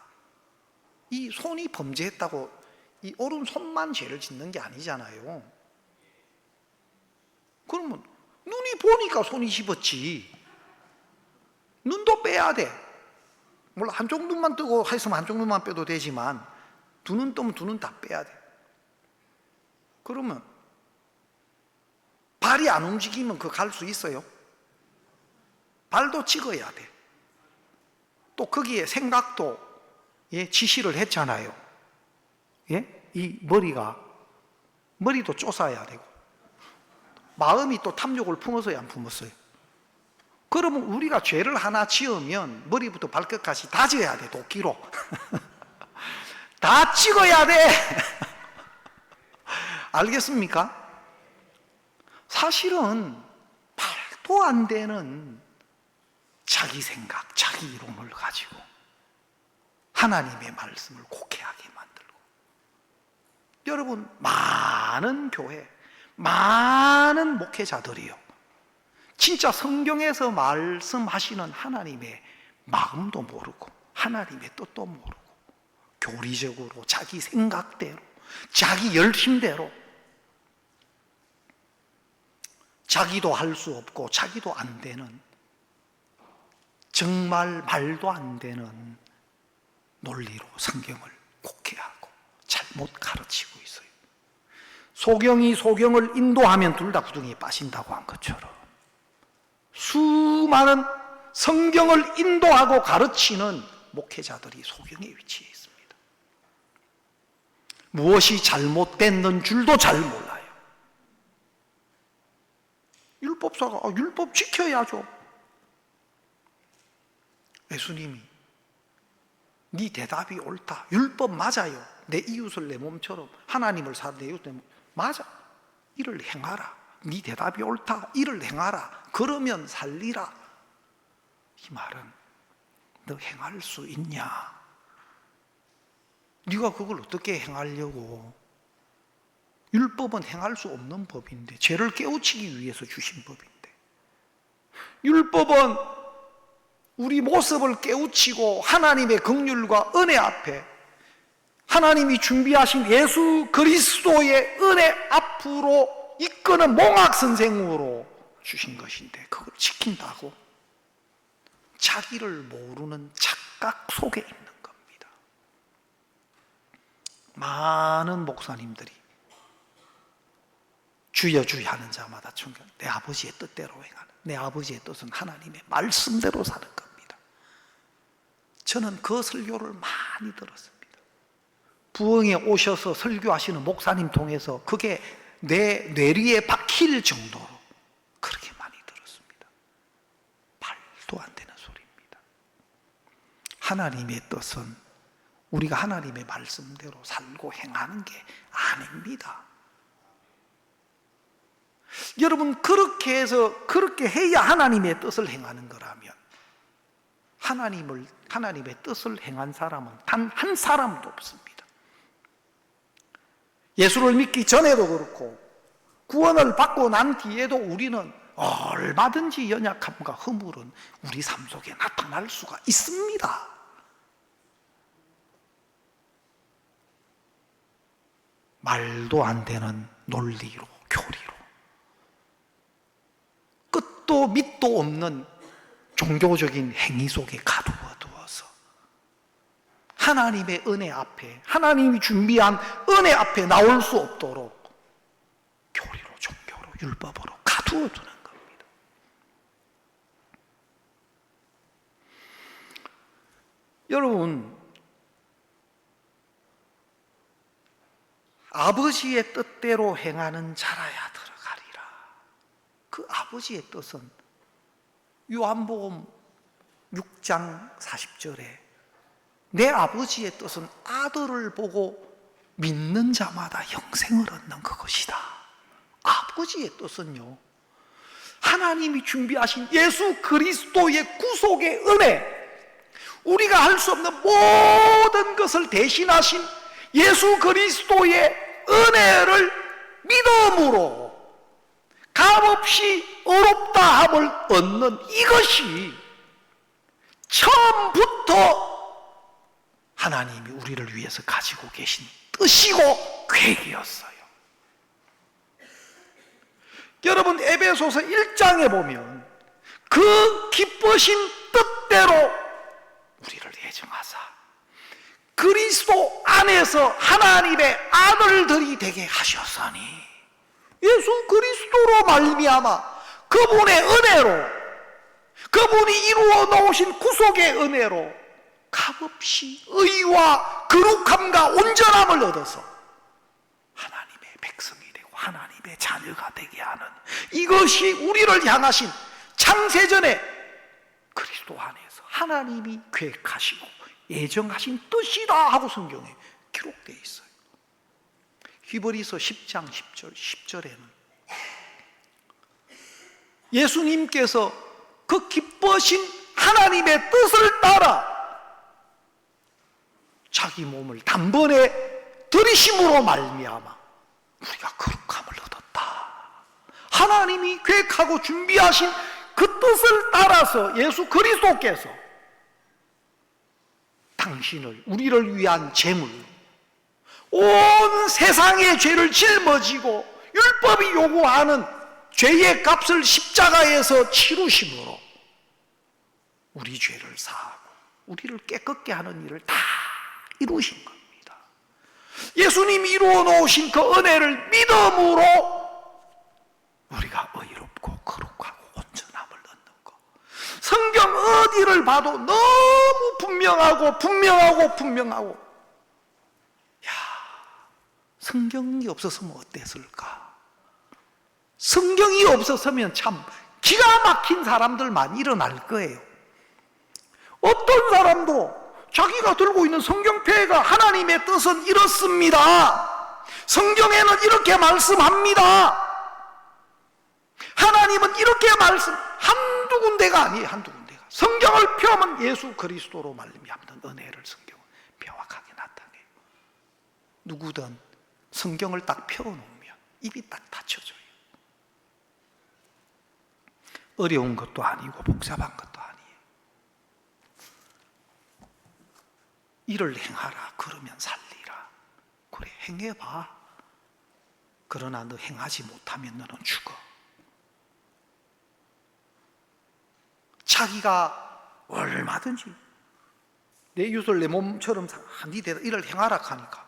이 손이 범죄했다고 이 오른손만 죄를 짓는 게 아니잖아요. 그러면 눈이 보니까 손이 씹었지. 눈도 빼야 돼. 물론 한쪽 눈만 뜨고 했으면 한쪽 눈만 빼도 되지만 두 눈 뜨면 두 눈 다 빼야 돼. 그러면 발이 안 움직이면 그 갈 수 있어요? 발도 찍어야 돼. 또 거기에 생각도 지시를 했잖아요. 예? 이 머리도 쫓아야 되고 마음이 또 탐욕을 품었어요, 안 품었어요? 그러면 우리가 죄를 하나 지으면 머리부터 발끝까지 다 지어야 돼, 도끼로. 다 찍어야 돼. 알겠습니까? 사실은 말도 안 되는 자기 생각, 자기 이론을 가지고 하나님의 말씀을 곡해하게 만들고, 여러분, 많은 교회, 많은 목회자들이요, 진짜 성경에서 말씀하시는 하나님의 마음도 모르고 하나님의 뜻도 모르고 교리적으로 자기 생각대로 자기 열심대로 자기도 할 수 없고 자기도 안 되는, 정말 말도 안 되는 논리로 성경을 곡해하고 잘못 가르치고 있어요. 소경이 소경을 인도하면 둘 다 구덩이에 빠진다고 한 것처럼 수많은 성경을 인도하고 가르치는 목회자들이 소경의 위치에 있습니다. 무엇이 잘못됐는 줄도 잘 몰라요. 율법사가 율법 지켜야죠. 예수님이 네 대답이 옳다. 율법 맞아요. 내 이웃을 내 몸처럼, 하나님을 내 이웃 내 몸 맞아. 이를 행하라. 네 대답이 옳다. 이를 행하라. 그러면 살리라. 이 말은 너 행할 수 있냐? 네가 그걸 어떻게 행하려고? 율법은 행할 수 없는 법인데, 죄를 깨우치기 위해서 주신 법인데, 율법은 우리 모습을 깨우치고 하나님의 긍휼과 은혜 앞에, 하나님이 준비하신 예수 그리스도의 은혜 앞으로 이끄는 몽학 선생으로 주신 것인데, 그걸 지킨다고? 자기를 모르는 착각 속에 있는 겁니다. 많은 목사님들이 주여 주여 하는 자마다 내 아버지의 뜻대로 행하는, 내 아버지의 뜻은 하나님의 말씀대로 사는 겁니다. 저는 그 설교를 많이 들었습니다. 부흥에 오셔서 설교하시는 목사님 통해서 그게 내 뇌리에 박힐 정도로 그렇게 많이 들었습니다. 말도 안 되는 소리입니다. 하나님의 뜻은 우리가 하나님의 말씀대로 살고 행하는 게 아닙니다. 여러분, 그렇게 해야 하나님의 뜻을 행하는 거라면, 하나님의 뜻을 행한 사람은 단 한 사람도 없습니다. 예수를 믿기 전에도 그렇고 구원을 받고 난 뒤에도 우리는 얼마든지 연약함과 허물은 우리 삶 속에 나타날 수가 있습니다. 말도 안 되는 논리로, 교리로 뜻도 밑도 없는 종교적인 행위 속에 가두어두어서 하나님의 은혜 앞에, 하나님이 준비한 은혜 앞에 나올 수 없도록 교리로, 종교로, 율법으로 가두어두는 겁니다. 여러분, 아버지의 뜻대로 행하는 자라야 들어가리라. 그 아버지의 뜻은 요한복음 6장 40절에 내 아버지의 뜻은 아들을 보고 믿는 자마다 영생을 얻는 그것이다. 아버지의 뜻은요, 하나님이 준비하신 예수 그리스도의 구속의 은혜, 우리가 할 수 없는 모든 것을 대신하신 예수 그리스도의 은혜를 믿음으로 값없이 의롭다함을 얻는 이것이 처음부터 하나님이 우리를 위해서 가지고 계신 뜻이고 계획이었어요. 여러분, 에베소서 1장에 보면 그 기쁘신 뜻대로 우리를 예정하사 그리스도 안에서 하나님의 아들들이 되게 하셨으니 예수 그리스도로 말미암아 그분의 은혜로, 그분이 이루어 놓으신 구속의 은혜로 값없이 의와 거룩함과 온전함을 얻어서 하나님의 백성이 되고 하나님의 자녀가 되게 하는 이것이 우리를 향하신 창세전에 그리스도 안에서 하나님이 계획하시고 예정하신 뜻이다 하고 성경에 기록되어 있어요. 히브리서 10장 10절에는 예수님께서 그 기뻐신 하나님의 뜻을 따라 자기 몸을 단번에 들이심으로 말미암아 우리가 거룩함을 얻었다. 하나님이 계획하고 준비하신 그 뜻을 따라서 예수 그리스도께서 당신을, 우리를 위한 제물로 온 세상의 죄를 짊어지고 율법이 요구하는 죄의 값을 십자가에서 치루심으로 우리 죄를 사하고 우리를 깨끗게 하는 일을 다 이루신 겁니다. 예수님이 이루어 놓으신 그 은혜를 믿음으로 우리가 의롭고 거룩하고 온전함을 얻는 것. 성경 어디를 봐도 너무 분명하고 야, 성경이 없었으면 어땠을까? 성경이 없었으면 참 기가 막힌 사람들만 일어날 거예요. 어떤 사람도 자기가 들고 있는 성경표가 하나님의 뜻은 이렇습니다, 성경에는 이렇게 말씀합니다, 하나님은 이렇게 한두 군데가 아니에요. 한두 군데가. 성경을 펴면 예수 그리스도로 말미암는 은혜를 성경은 명확하게 나타내요. 누구든 성경을 딱 펴놓으면 입이 딱 닫혀져요. 어려운 것도 아니고 복잡한 것도 아니에요. 이를 행하라 그러면 살리라. 그래, 행해봐. 그러나 너 행하지 못하면 너는 죽어. 자기가 얼마든지 내 이웃을 내 몸처럼 니들 이를 행하라 하니까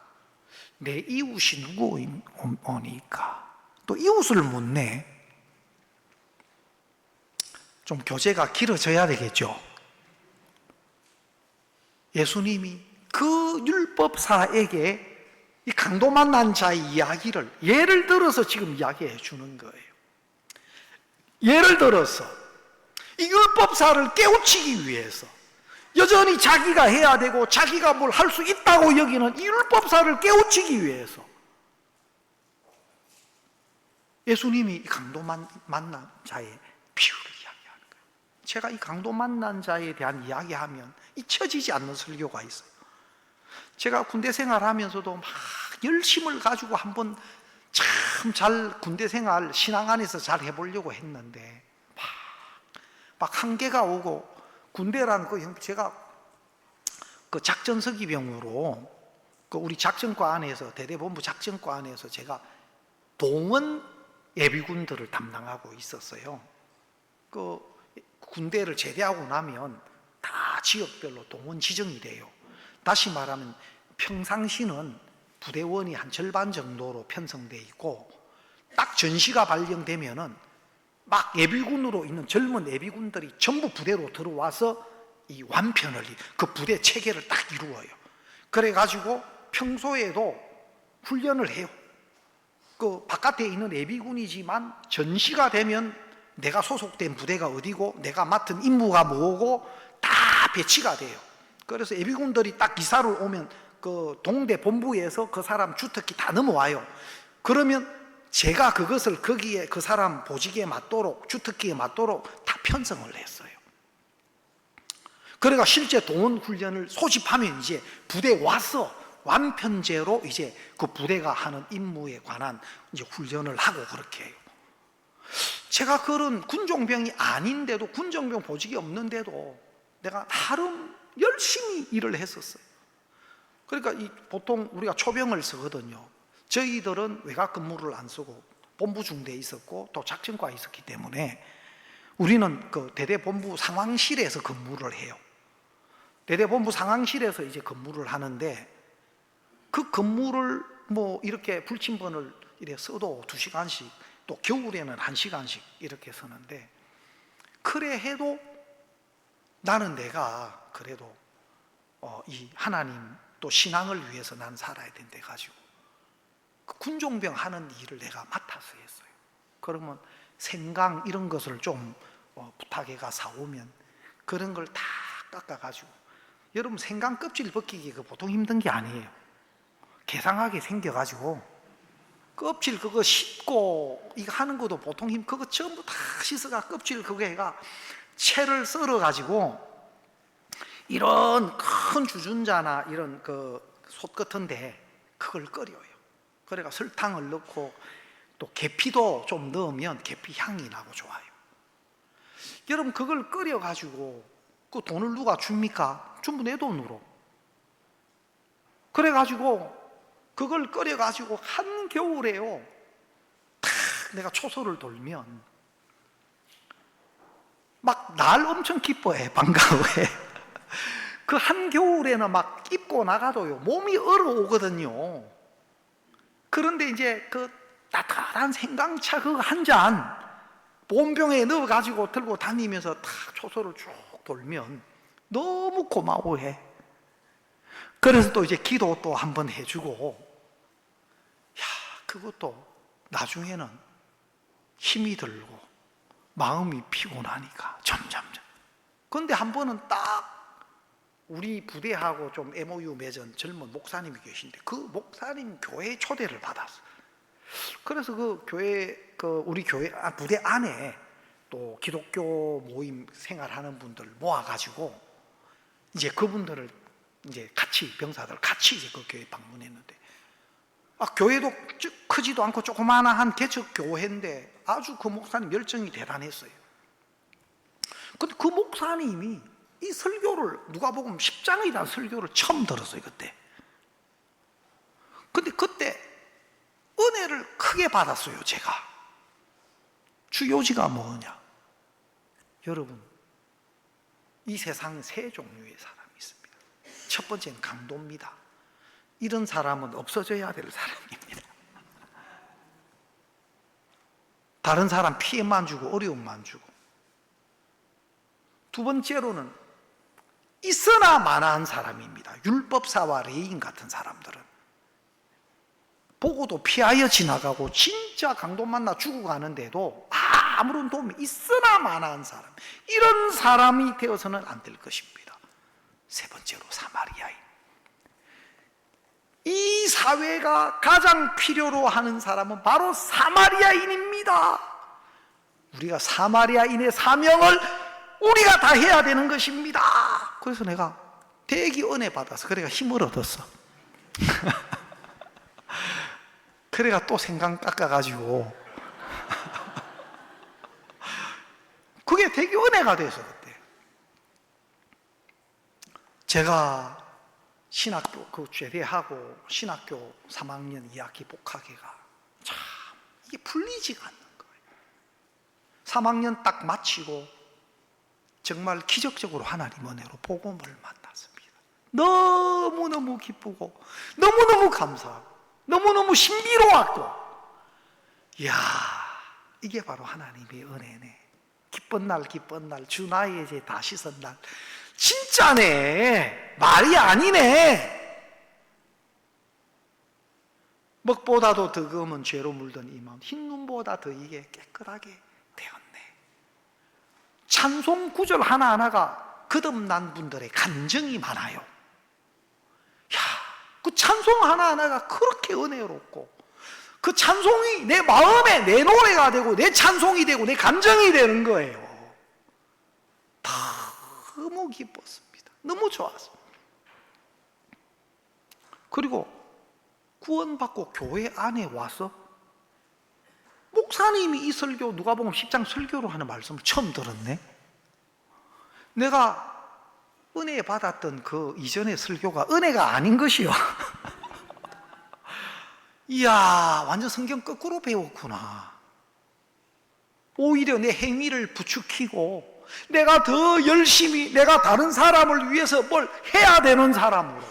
내 이웃이 누구오니까 또 이웃을 묻네. 좀 교제가 길어져야 되겠죠. 예수님이 그 율법사에게 이 강도 만난 자의 이야기를 예를 들어서 지금 이야기해 주는 거예요. 예를 들어서 이 율법사를 깨우치기 위해서 여전히 자기가 해야 되고 자기가 뭘 할 수 있다고 여기는 이 율법사를 깨우치기 위해서 예수님이 이 강도 만난 자의 비유를 이야기하는 거예요. 제가 이 강도 만난 자에 대한 이야기하면 잊혀지지 않는 설교가 있어요. 제가 군대 생활하면서도 막 열심을 가지고 한번 참 잘 군대 생활 신앙 안에서 잘 해보려고 했는데 막 한계가 오고, 군대라는 거 제가 그 작전서기병으로 그 우리 작전과 안에서 대대본부 작전과 안에서 제가 동원 예비군들을 담당하고 있었어요. 그 군대를 제대하고 나면 다 지역별로 동원 지정이 돼요. 다시 말하면 평상시는 부대원이 한 절반 정도로 편성돼 있고, 딱 전시가 발령되면은 막 예비군으로 있는 젊은 예비군들이 전부 부대로 들어와서 이 완편을, 그 부대 체계를 딱 이루어요. 그래가지고 평소에도 훈련을 해요. 그 바깥에 있는 예비군이지만 전시가 되면 내가 소속된 부대가 어디고 내가 맡은 임무가 뭐고 다 배치가 돼요. 그래서 예비군들이 딱 기사를 오면 그 동대 본부에서 그 사람 주특기 다 넘어와요. 그러면 제가 그것을 거기에 그 사람 보직에 맞도록, 주특기에 맞도록 다 편성을 했어요. 그러니까 실제 동원 훈련을 소집하면 이제 부대에 와서 완편제로 이제 그 부대가 하는 임무에 관한 이제 훈련을 하고 그렇게 해요. 제가 그런 군종병이 아닌데도, 군종병 보직이 없는데도 내가 나름 열심히 일을 했었어요. 그러니까 보통 우리가 초병을 쓰거든요. 저희들은 외곽 근무를 안 쓰고 본부 중대에 있었고 또 작전과에 있었기 때문에 우리는 그 대대본부 상황실에서 근무를 해요. 대대본부 상황실에서 이제 근무를 하는데, 그 근무를 뭐 이렇게 불침번을 이렇게 써도 2시간씩, 또 겨울에는 1시간씩 이렇게 쓰는데, 그래 해도 나는 내가 그래도 이 하나님 또 신앙을 위해서 난 살아야 된대 가지고 그 군종병 하는 일을 내가 맡아서 했어요. 그러면 생강 이런 것을 좀 부탁해가 사오면 그런 걸 다 깎아가지고, 여러분 생강 껍질 벗기기가 보통 힘든 게 아니에요. 개상하게 생겨가지고 껍질 그거 씻고 이거 하는 것도 보통 그거 전부 다 씻어가 껍질 그거 해가 채를 썰어가지고 이런 큰 주전자나 이런 그 솥 같은데 그걸 끓여요. 그래가 설탕을 넣고 또 계피도 좀 넣으면 계피 향이 나고 좋아요. 여러분 그걸 끓여가지고 그 돈을 누가 줍니까? 전부 내 돈으로. 그래가지고 그걸 끓여가지고 한겨울에요, 탁 내가 초소를 돌면 막 날 엄청 기뻐해, 반가워해. 그 한겨울에는 막 입고 나가도요 몸이 얼어오거든요. 그런데 이제 그 따뜻한 생강차 그거 한 잔 보온병에 넣어가지고 들고 다니면서 탁 초소를 쭉 돌면 너무 고마워해. 그래서 또 이제 기도 또 한번 해주고, 야, 그것도 나중에는 힘이 들고 마음이 피곤하니까 점점. 그런데 한 번은 딱 우리 부대하고 좀 MOU 맺은 젊은 목사님이 계신데 그 목사님 교회 초대를 받았어. 그래서 그 교회, 우리 교회 부대 안에 또 기독교 모임 생활하는 분들 모아가지고 이제 그분들을 이제 같이, 병사들 같이 이제 그 교회 방문했는데, 교회도 크지도 않고 조그마한 개척 교회인데 아주 그 목사님 열정이 대단했어요. 근데 그 목사님이 이 설교를, 누가복음 10장이라는 설교를 처음 들었어요, 그때. 근데 그때 은혜를 크게 받았어요, 제가. 주요지가 뭐냐? 여러분, 이 세상에 세 종류의 사람이 있습니다. 첫 번째는 강도입니다. 이런 사람은 없어져야 될 사람입니다. 다른 사람 피해만 주고 어려움만 주고. 두 번째로는 있으나 마나한 사람입니다. 율법사와 레인 같은 사람들은 보고도 피하여 지나가고 진짜 강도 만나 죽고 가는데도 아무런 도움이, 있으나 마나한 사람, 이런 사람이 되어서는 안 될 것입니다. 세 번째로 사마리아인. 이 사회가 가장 필요로 하는 사람은 바로 사마리아인입니다. 우리가 사마리아인의 사명을 우리가 다 해야 되는 것입니다. 그래서 내가 대기 은혜 받아서 그래가 힘을 얻었어. 그래가 또 생강 깎아가지고 그게 되게 은혜가 돼서 그때 제가 신학교 제대하고 신학교 3학년 2학기 복학회가 참 이게 풀리지가 않는 거예요. 3학년 딱 마치고 정말 기적적으로 하나님 은혜로 복음을 만났습니다. 너무너무 기쁘고 너무너무 감사하고 너무너무 신비로웠고, 이야, 이게 바로 하나님의 은혜네. 기쁜 날 기쁜 날, 주 나의 죄 다 씻은 날. 진짜네. 말이 아니네. 먹보다도 더 검은 죄로 물든 이 마음, 흰눈보다 더 이게 깨끗하게 되었네. 찬송 구절 하나하나가 거듭난 분들의 감정이 많아요. 야, 그 찬송 하나하나가 그렇게 은혜롭고, 그 찬송이 내 마음에 내 노래가 되고 내 찬송이 되고 내 감정이 되는 거예요. 너무 기뻤습니다. 너무 좋았습니다. 그리고 구원받고 교회 안에 와서 목사님이 이 설교, 누가복음 10장 설교로 하는 말씀을 처음 들었네. 내가 은혜 받았던 그 이전의 설교가 은혜가 아닌 것이요. 이야, 완전 성경 거꾸로 배웠구나. 오히려 내 행위를 부추기고 내가 더 열심히 내가 다른 사람을 위해서 뭘 해야 되는 사람으로,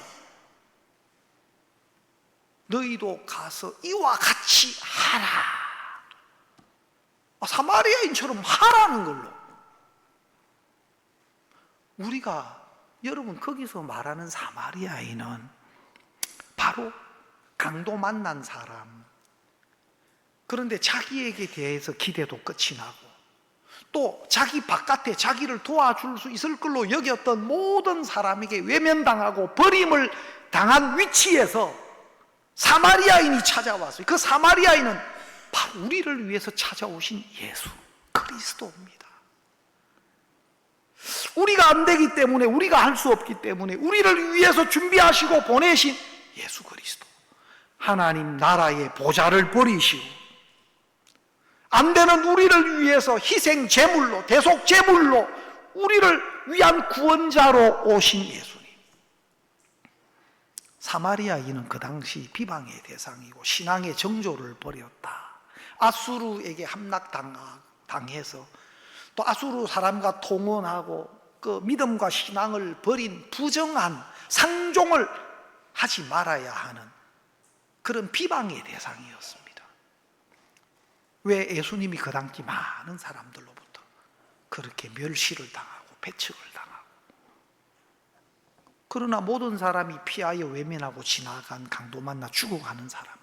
너희도 가서 이와 같이 하라. 사마리아인처럼 하라는 걸로. 우리가, 여러분, 거기서 말하는 사마리아인은 바로 강도 만난 사람, 그런데 자기에게 대해서 기대도 끝이 나고 또 자기 바깥에 자기를 도와줄 수 있을 걸로 여겼던 모든 사람에게 외면당하고 버림을 당한 위치에서 사마리아인이 찾아왔어요. 그 사마리아인은 바로 우리를 위해서 찾아오신 예수 그리스도입니다. 우리가 안 되기 때문에, 우리가 할 수 없기 때문에 우리를 위해서 준비하시고 보내신 예수 그리스도, 하나님 나라의 보좌를 버리시고 안 되는 우리를 위해서 희생 제물로, 대속 제물로 우리를 위한 구원자로 오신 예수님. 사마리아인은 그 당시 비방의 대상이고 신앙의 정조를 버렸다. 아수르에게 함락당해서 또 아수르 사람과 통혼하고 그 믿음과 신앙을 버린 부정한 상종을 하지 말아야 하는 그런 비방의 대상이었습니다. 왜 예수님이 그 당시 많은 사람들로부터 그렇게 멸시를 당하고 배척을 당하고, 그러나 모든 사람이 피하여 외면하고 지나간 강도 만나 죽어가는 사람을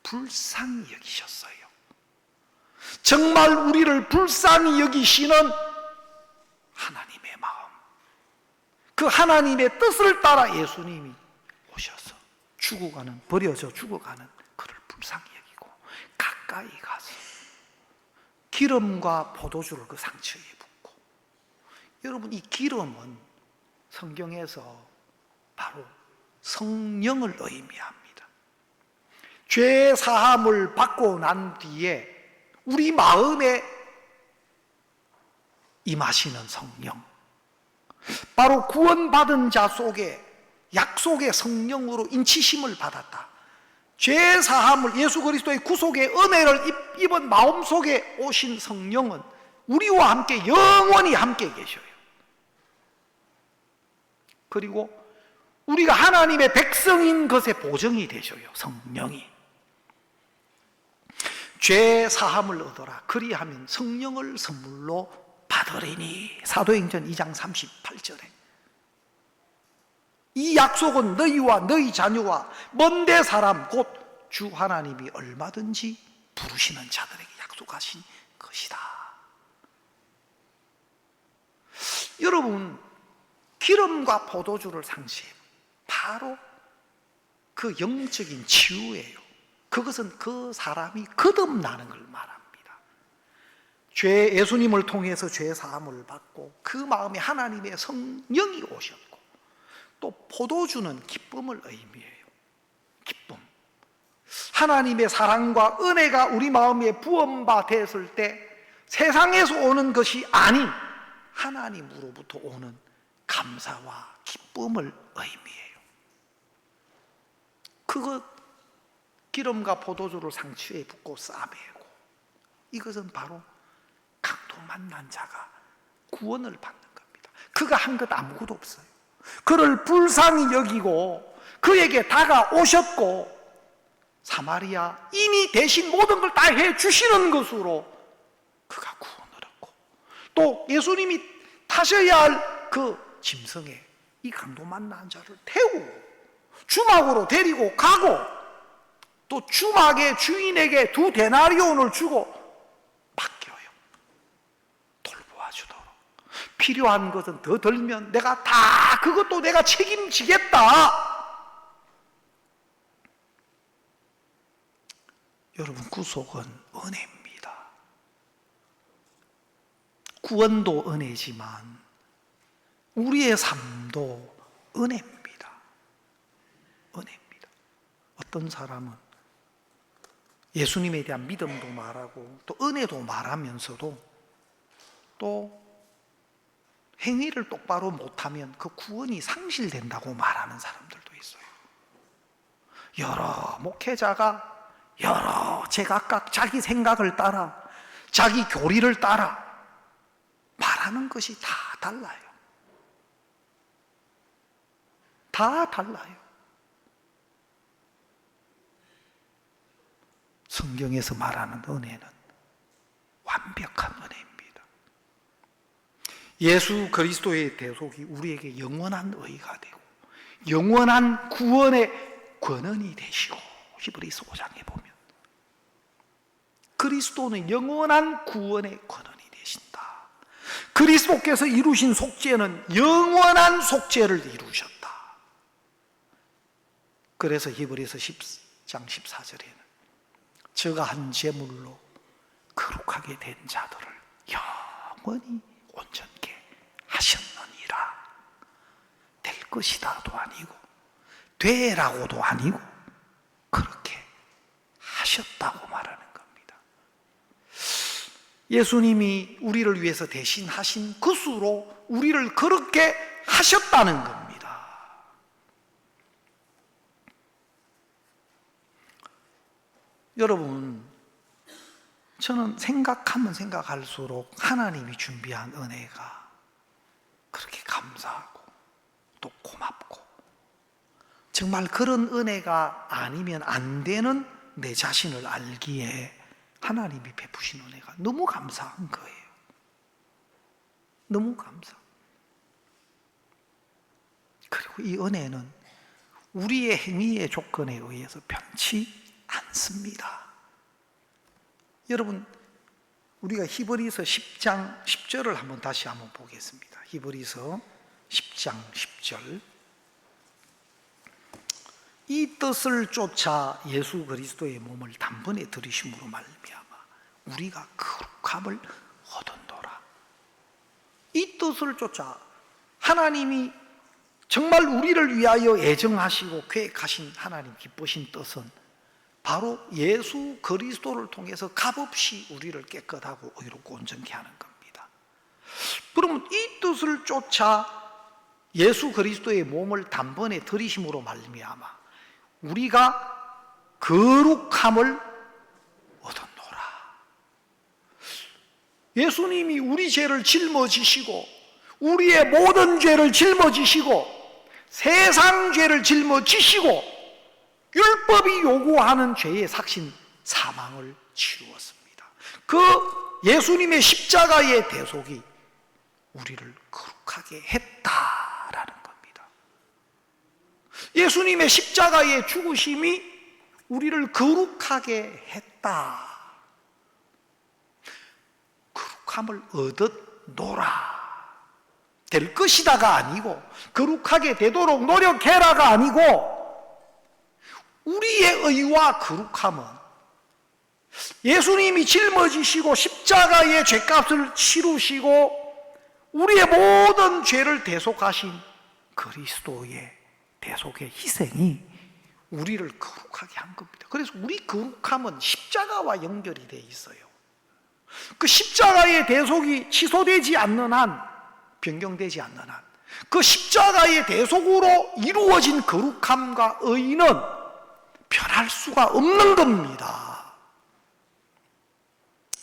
불쌍히 여기셨어요. 정말 우리를 불쌍히 여기시는 하나님의 마음, 그 하나님의 뜻을 따라 예수님이 오셔서 죽어가는, 버려져 죽어가는 그를 불쌍히 여기고 가까이 가서 기름과 포도주를 그 상처에 붓고. 여러분, 이 기름은 성경에서 바로 성령을 의미합니다. 죄 사함을 받고 난 뒤에 우리 마음에 임하시는 성령, 바로 구원받은 자 속에 약속의 성령으로 인치심을 받았다. 죄 사함을, 예수 그리스도의 구속의 은혜를 입은 마음 속에 오신 성령은 우리와 함께 영원히 함께 계셔요. 그리고 우리가 하나님의 백성인 것에 보증이 되셔요. 성령이. 죄 사함을 얻어라, 그리하면 성령을 선물로 받으리니. 사도행전 2장 38절에. 이 약속은 너희와 너희 자녀와 먼데 사람 곧 주 하나님이 얼마든지 부르시는 자들에게 약속하신 것이다. 여러분, 기름과 포도주를 상시해 바로 그 영적인 치유예요. 그것은 그 사람이 거듭나는 걸 말합니다. 예수님을 통해서 죄 사함을 받고 그 마음에 하나님의 성령이 오셨고, 또 포도주는 기쁨을 의미해요. 기쁨. 하나님의 사랑과 은혜가 우리 마음에 부음바 됐을 때 세상에서 오는 것이 아닌 하나님으로부터 오는 감사와 기쁨을 의미해요. 그것, 기름과 포도주를 상추에 붓고 싸매고, 이것은 바로 강도 만난 자가 구원을 받는 겁니다. 그가 한 것 아무것도 없어요. 그를 불쌍히 여기고 그에게 다가오셨고 사마리아인이 대신 모든 걸 다 해주시는 것으로 그가 구원을 얻고, 또 예수님이 타셔야 할 그 짐승에 이 강도 만난 자를 태우고 주막으로 데리고 가고, 또 주막의 주인에게 2 데나리온을 주고 맡겨요. 돌보아주도록. 필요한 것은 더 들면 내가 다 그것도 내가 책임지겠다. 여러분, 구속은 은혜입니다. 구원도 은혜지만 우리의 삶도 은혜입니다. 은혜입니다. 어떤 사람은 예수님에 대한 믿음도 말하고 또 은혜도 말하면서도 또 행위를 똑바로 못하면 그 구원이 상실된다고 말하는 사람들도 있어요. 여러 목회자가 여러 제각각 자기 생각을 따라 자기 교리를 따라 말하는 것이 다 달라요. 다 달라요. 성경에서 말하는 은혜는 완벽한 은혜입니다. 예수 그리스도의 대속이 우리에게 영원한 의가 되고 영원한 구원의 권한이 되시고, 히브리서 5장에 보면 그리스도는 영원한 구원의 권한이 되신다. 그리스도께서 이루신 속죄는 영원한 속죄를 이루셨다. 그래서 히브리서 10장 14절에는 저가 한 제물로 거룩하게 된 자들을 영원히 온전케 하셨느니라. 될 것이다도 아니고 되라고도 아니고 그렇게 하셨다고 말하는 겁니다. 예수님이 우리를 위해서 대신 하신 것으로 우리를 그렇게 하셨다는 겁니다. 여러분, 저는 생각하면 생각할수록 하나님이 준비한 은혜가 그렇게 감사하고 또 고맙고, 정말 그런 은혜가 아니면 안 되는 내 자신을 알기에 하나님이 베푸신 은혜가 너무 감사한 거예요. 너무 감사. 그리고 이 은혜는 우리의 행위의 조건에 의해서 변치 않습니다. 여러분, 우리가 히브리서 10장 10절을 다시 한번 보겠습니다. 히브리서 10장 10절. 이 뜻을 쫓아 예수 그리스도의 몸을 단번에 들이심으로 말미암아 우리가 거룩함을 얻은도라. 이 뜻을 쫓아, 하나님이 정말 우리를 위하여 애정하시고 계획하신 하나님 기쁘신 뜻은 바로 예수 그리스도를 통해서 값없이 우리를 깨끗하고 의롭고 온전케 하는 겁니다. 그러면 이 뜻을 쫓아 예수 그리스도의 몸을 단번에 들이심으로 말미암아 우리가 거룩함을 얻었노라. 예수님이 우리 죄를 짊어지시고 우리의 모든 죄를 짊어지시고 세상 죄를 짊어지시고 율법이 요구하는 죄의 삭신 사망을 치루었습니다. 그 예수님의 십자가의 대속이 우리를 거룩하게 했다라는 겁니다. 예수님의 십자가의 죽으심이 우리를 거룩하게 했다. 거룩함을 얻었노라. 될 것이다가 아니고, 거룩하게 되도록 노력해라가 아니고, 우리의 의와 거룩함은 예수님이 짊어지시고 십자가의 죄값을 치르시고 우리의 모든 죄를 대속하신 그리스도의 대속의 희생이 우리를 거룩하게 한 겁니다. 그래서 우리 거룩함은 십자가와 연결이 되어 있어요. 그 십자가의 대속이 취소되지 않는 한, 변경되지 않는 한, 그 십자가의 대속으로 이루어진 거룩함과 의는 변할 수가 없는 겁니다.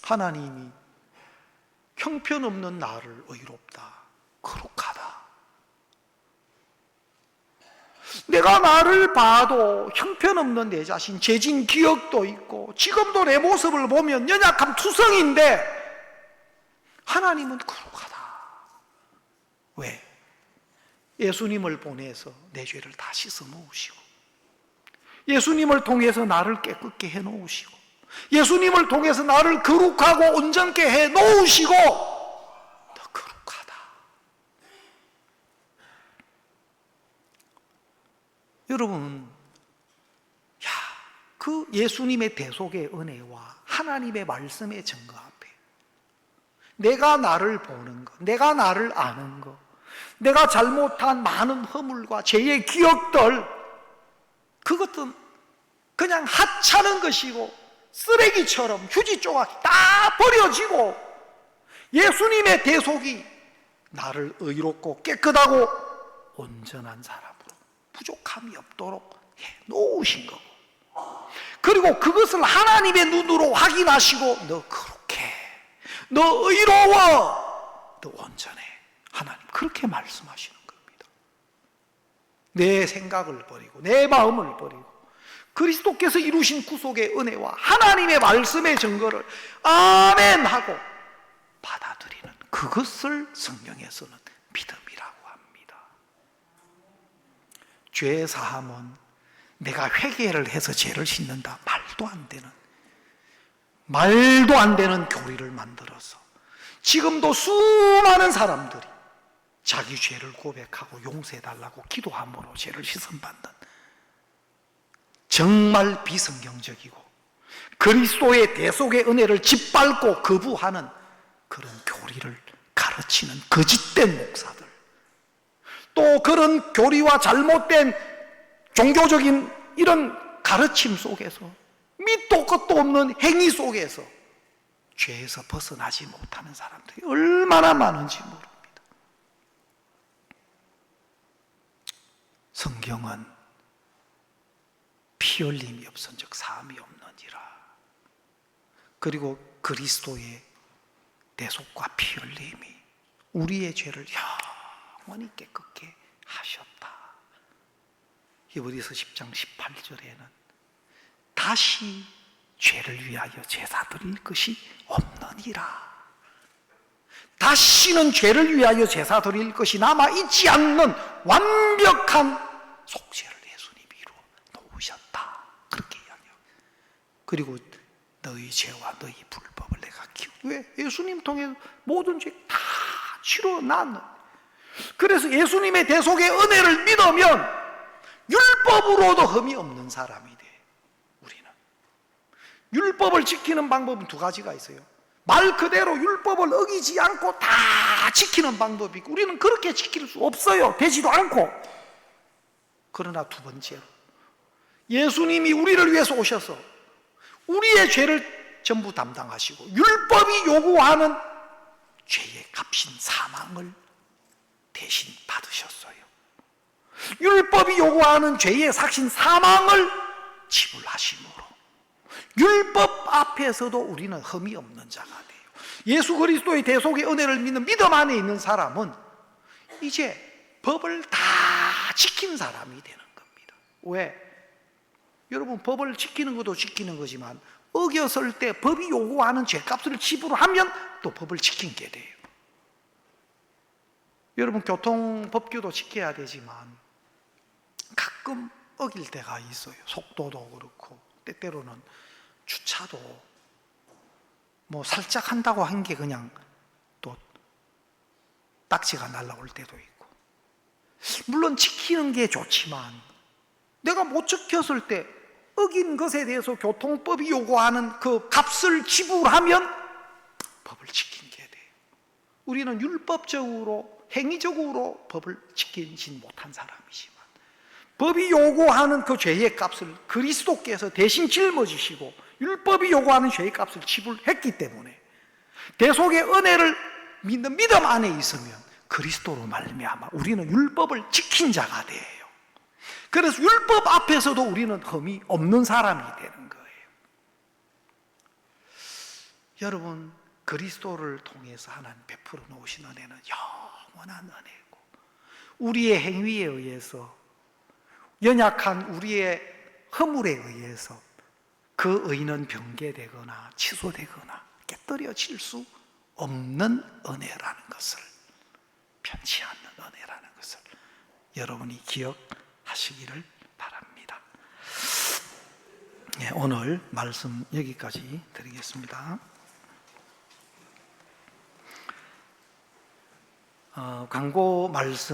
하나님이 형편없는 나를 의롭다, 거룩하다. 내가 나를 봐도 형편없는 내 자신, 죄진 기억도 있고 지금도 내 모습을 보면 연약함 투성인데 하나님은 거룩하다. 왜? 예수님을 보내서 내 죄를 다 씻어 놓으시고, 예수님을 통해서 나를 깨끗게 해 놓으시고, 예수님을 통해서 나를 거룩하고 온전케 해 놓으시고, 너 거룩하다. 여러분, 그 예수님의 대속의 은혜와 하나님의 말씀의 증거 앞에 내가 나를 보는 것, 내가 나를 아는 것, 내가 잘못한 많은 허물과 죄의 기억들, 그것은 그냥 하찮은 것이고 쓰레기처럼 휴지 조각이 다 버려지고 예수님의 대속이 나를 의롭고 깨끗하고 온전한 사람으로 부족함이 없도록 해 놓으신 거고, 그리고 그것을 하나님의 눈으로 확인하시고 너 거룩해, 너 의로워, 너 온전해. 하나님 그렇게 말씀하시는 겁니다. 내 생각을 버리고 내 마음을 버리고 그리스도께서 이루신 구속의 은혜와 하나님의 말씀의 증거를 아멘 하고 받아들이는, 그것을 성경에서는 믿음이라고 합니다. 죄 사함은 내가 회개를 해서 죄를 씻는다, 말도 안 되는 교리를 만들어서 지금도 수많은 사람들이 자기 죄를 고백하고 용서해달라고 기도함으로 죄를 씻음받는 정말 비성경적이고 그리스도의 대속의 은혜를 짓밟고 거부하는 그런 교리를 가르치는 거짓된 목사들, 또 그런 교리와 잘못된 종교적인 이런 가르침 속에서 밑도 끝도 없는 행위 속에서 죄에서 벗어나지 못하는 사람들이 얼마나 많은지 모릅니다. 성경은 피 흘림이 없은즉 사함이 없느니라. 그리고 그리스도의 대속과 피 흘림이 우리의 죄를 영원히 깨끗게 하셨다. 히브리서 10장 18절에는 다시 죄를 위하여 제사 드릴 것이 없느니라. 다시는 죄를 위하여 제사 드릴 것이 남아있지 않는 완벽한 속죄를 예수님이 이루어 놓으셨다. 그렇게 이야기해요. 그리고 너희 죄와 너희 불법을 내가 왜? 예수님 통해 모든 죄 다 치러놨는. 그래서 예수님의 대속의 은혜를 믿으면 율법으로도 흠이 없는 사람이 돼. 우리는 율법을 지키는 방법은 두 가지가 있어요. 말 그대로 율법을 어기지 않고 다 지키는 방법이 있고, 우리는 그렇게 지킬 수 없어요. 되지도 않고. 그러나 두 번째로 예수님이 우리를 위해서 오셔서 우리의 죄를 전부 담당하시고 율법이 요구하는 죄의 값인 사망을 대신 받으셨어요. 율법이 요구하는 죄의 삭신 사망을 지불하심으로 율법 앞에서도 우리는 흠이 없는 자가 돼요. 예수 그리스도의 대속의 은혜를 믿는 믿음 안에 있는 사람은 이제 법을 다 지킨 사람이 되는 겁니다. 왜? 여러분, 법을 지키는 것도 지키는 거지만 어겼을 때 법이 요구하는 죄값을 지불하면 또 법을 지킨 게 돼요. 여러분, 교통법규도 지켜야 되지만 가끔 어길 때가 있어요. 속도도 그렇고 때때로는 주차도 뭐 살짝 한다고 한 게 그냥 또 딱지가 날라올 때도 있고, 물론 지키는 게 좋지만 내가 못 지켰을 때 어긴 것에 대해서 교통법이 요구하는 그 값을 지불하면 법을 지킨 게 돼요. 우리는 율법적으로 행위적으로 법을 지키지 못한 사람이지만 법이 요구하는 그 죄의 값을 그리스도께서 대신 짊어지시고 율법이 요구하는 죄의 값을 지불했기 때문에 대속의 은혜를 믿는 믿음 안에 있으면 그리스도로 말미암아 우리는 율법을 지킨 자가 돼요. 그래서 율법 앞에서도 우리는 흠이 없는 사람이 되는 거예요. 여러분, 그리스도를 통해서 하나님 베풀어 놓으신 은혜는 영원한 은혜고, 우리의 행위에 의해서, 연약한 우리의 허물에 의해서 그 의는 변개되거나 취소되거나 깨뜨려질 수 없는 은혜라는 것을, 변치 않는 은혜라는 것을 여러분이 기억하시기를 바랍니다. 네, 오늘 말씀 여기까지 드리겠습니다. 광고 말씀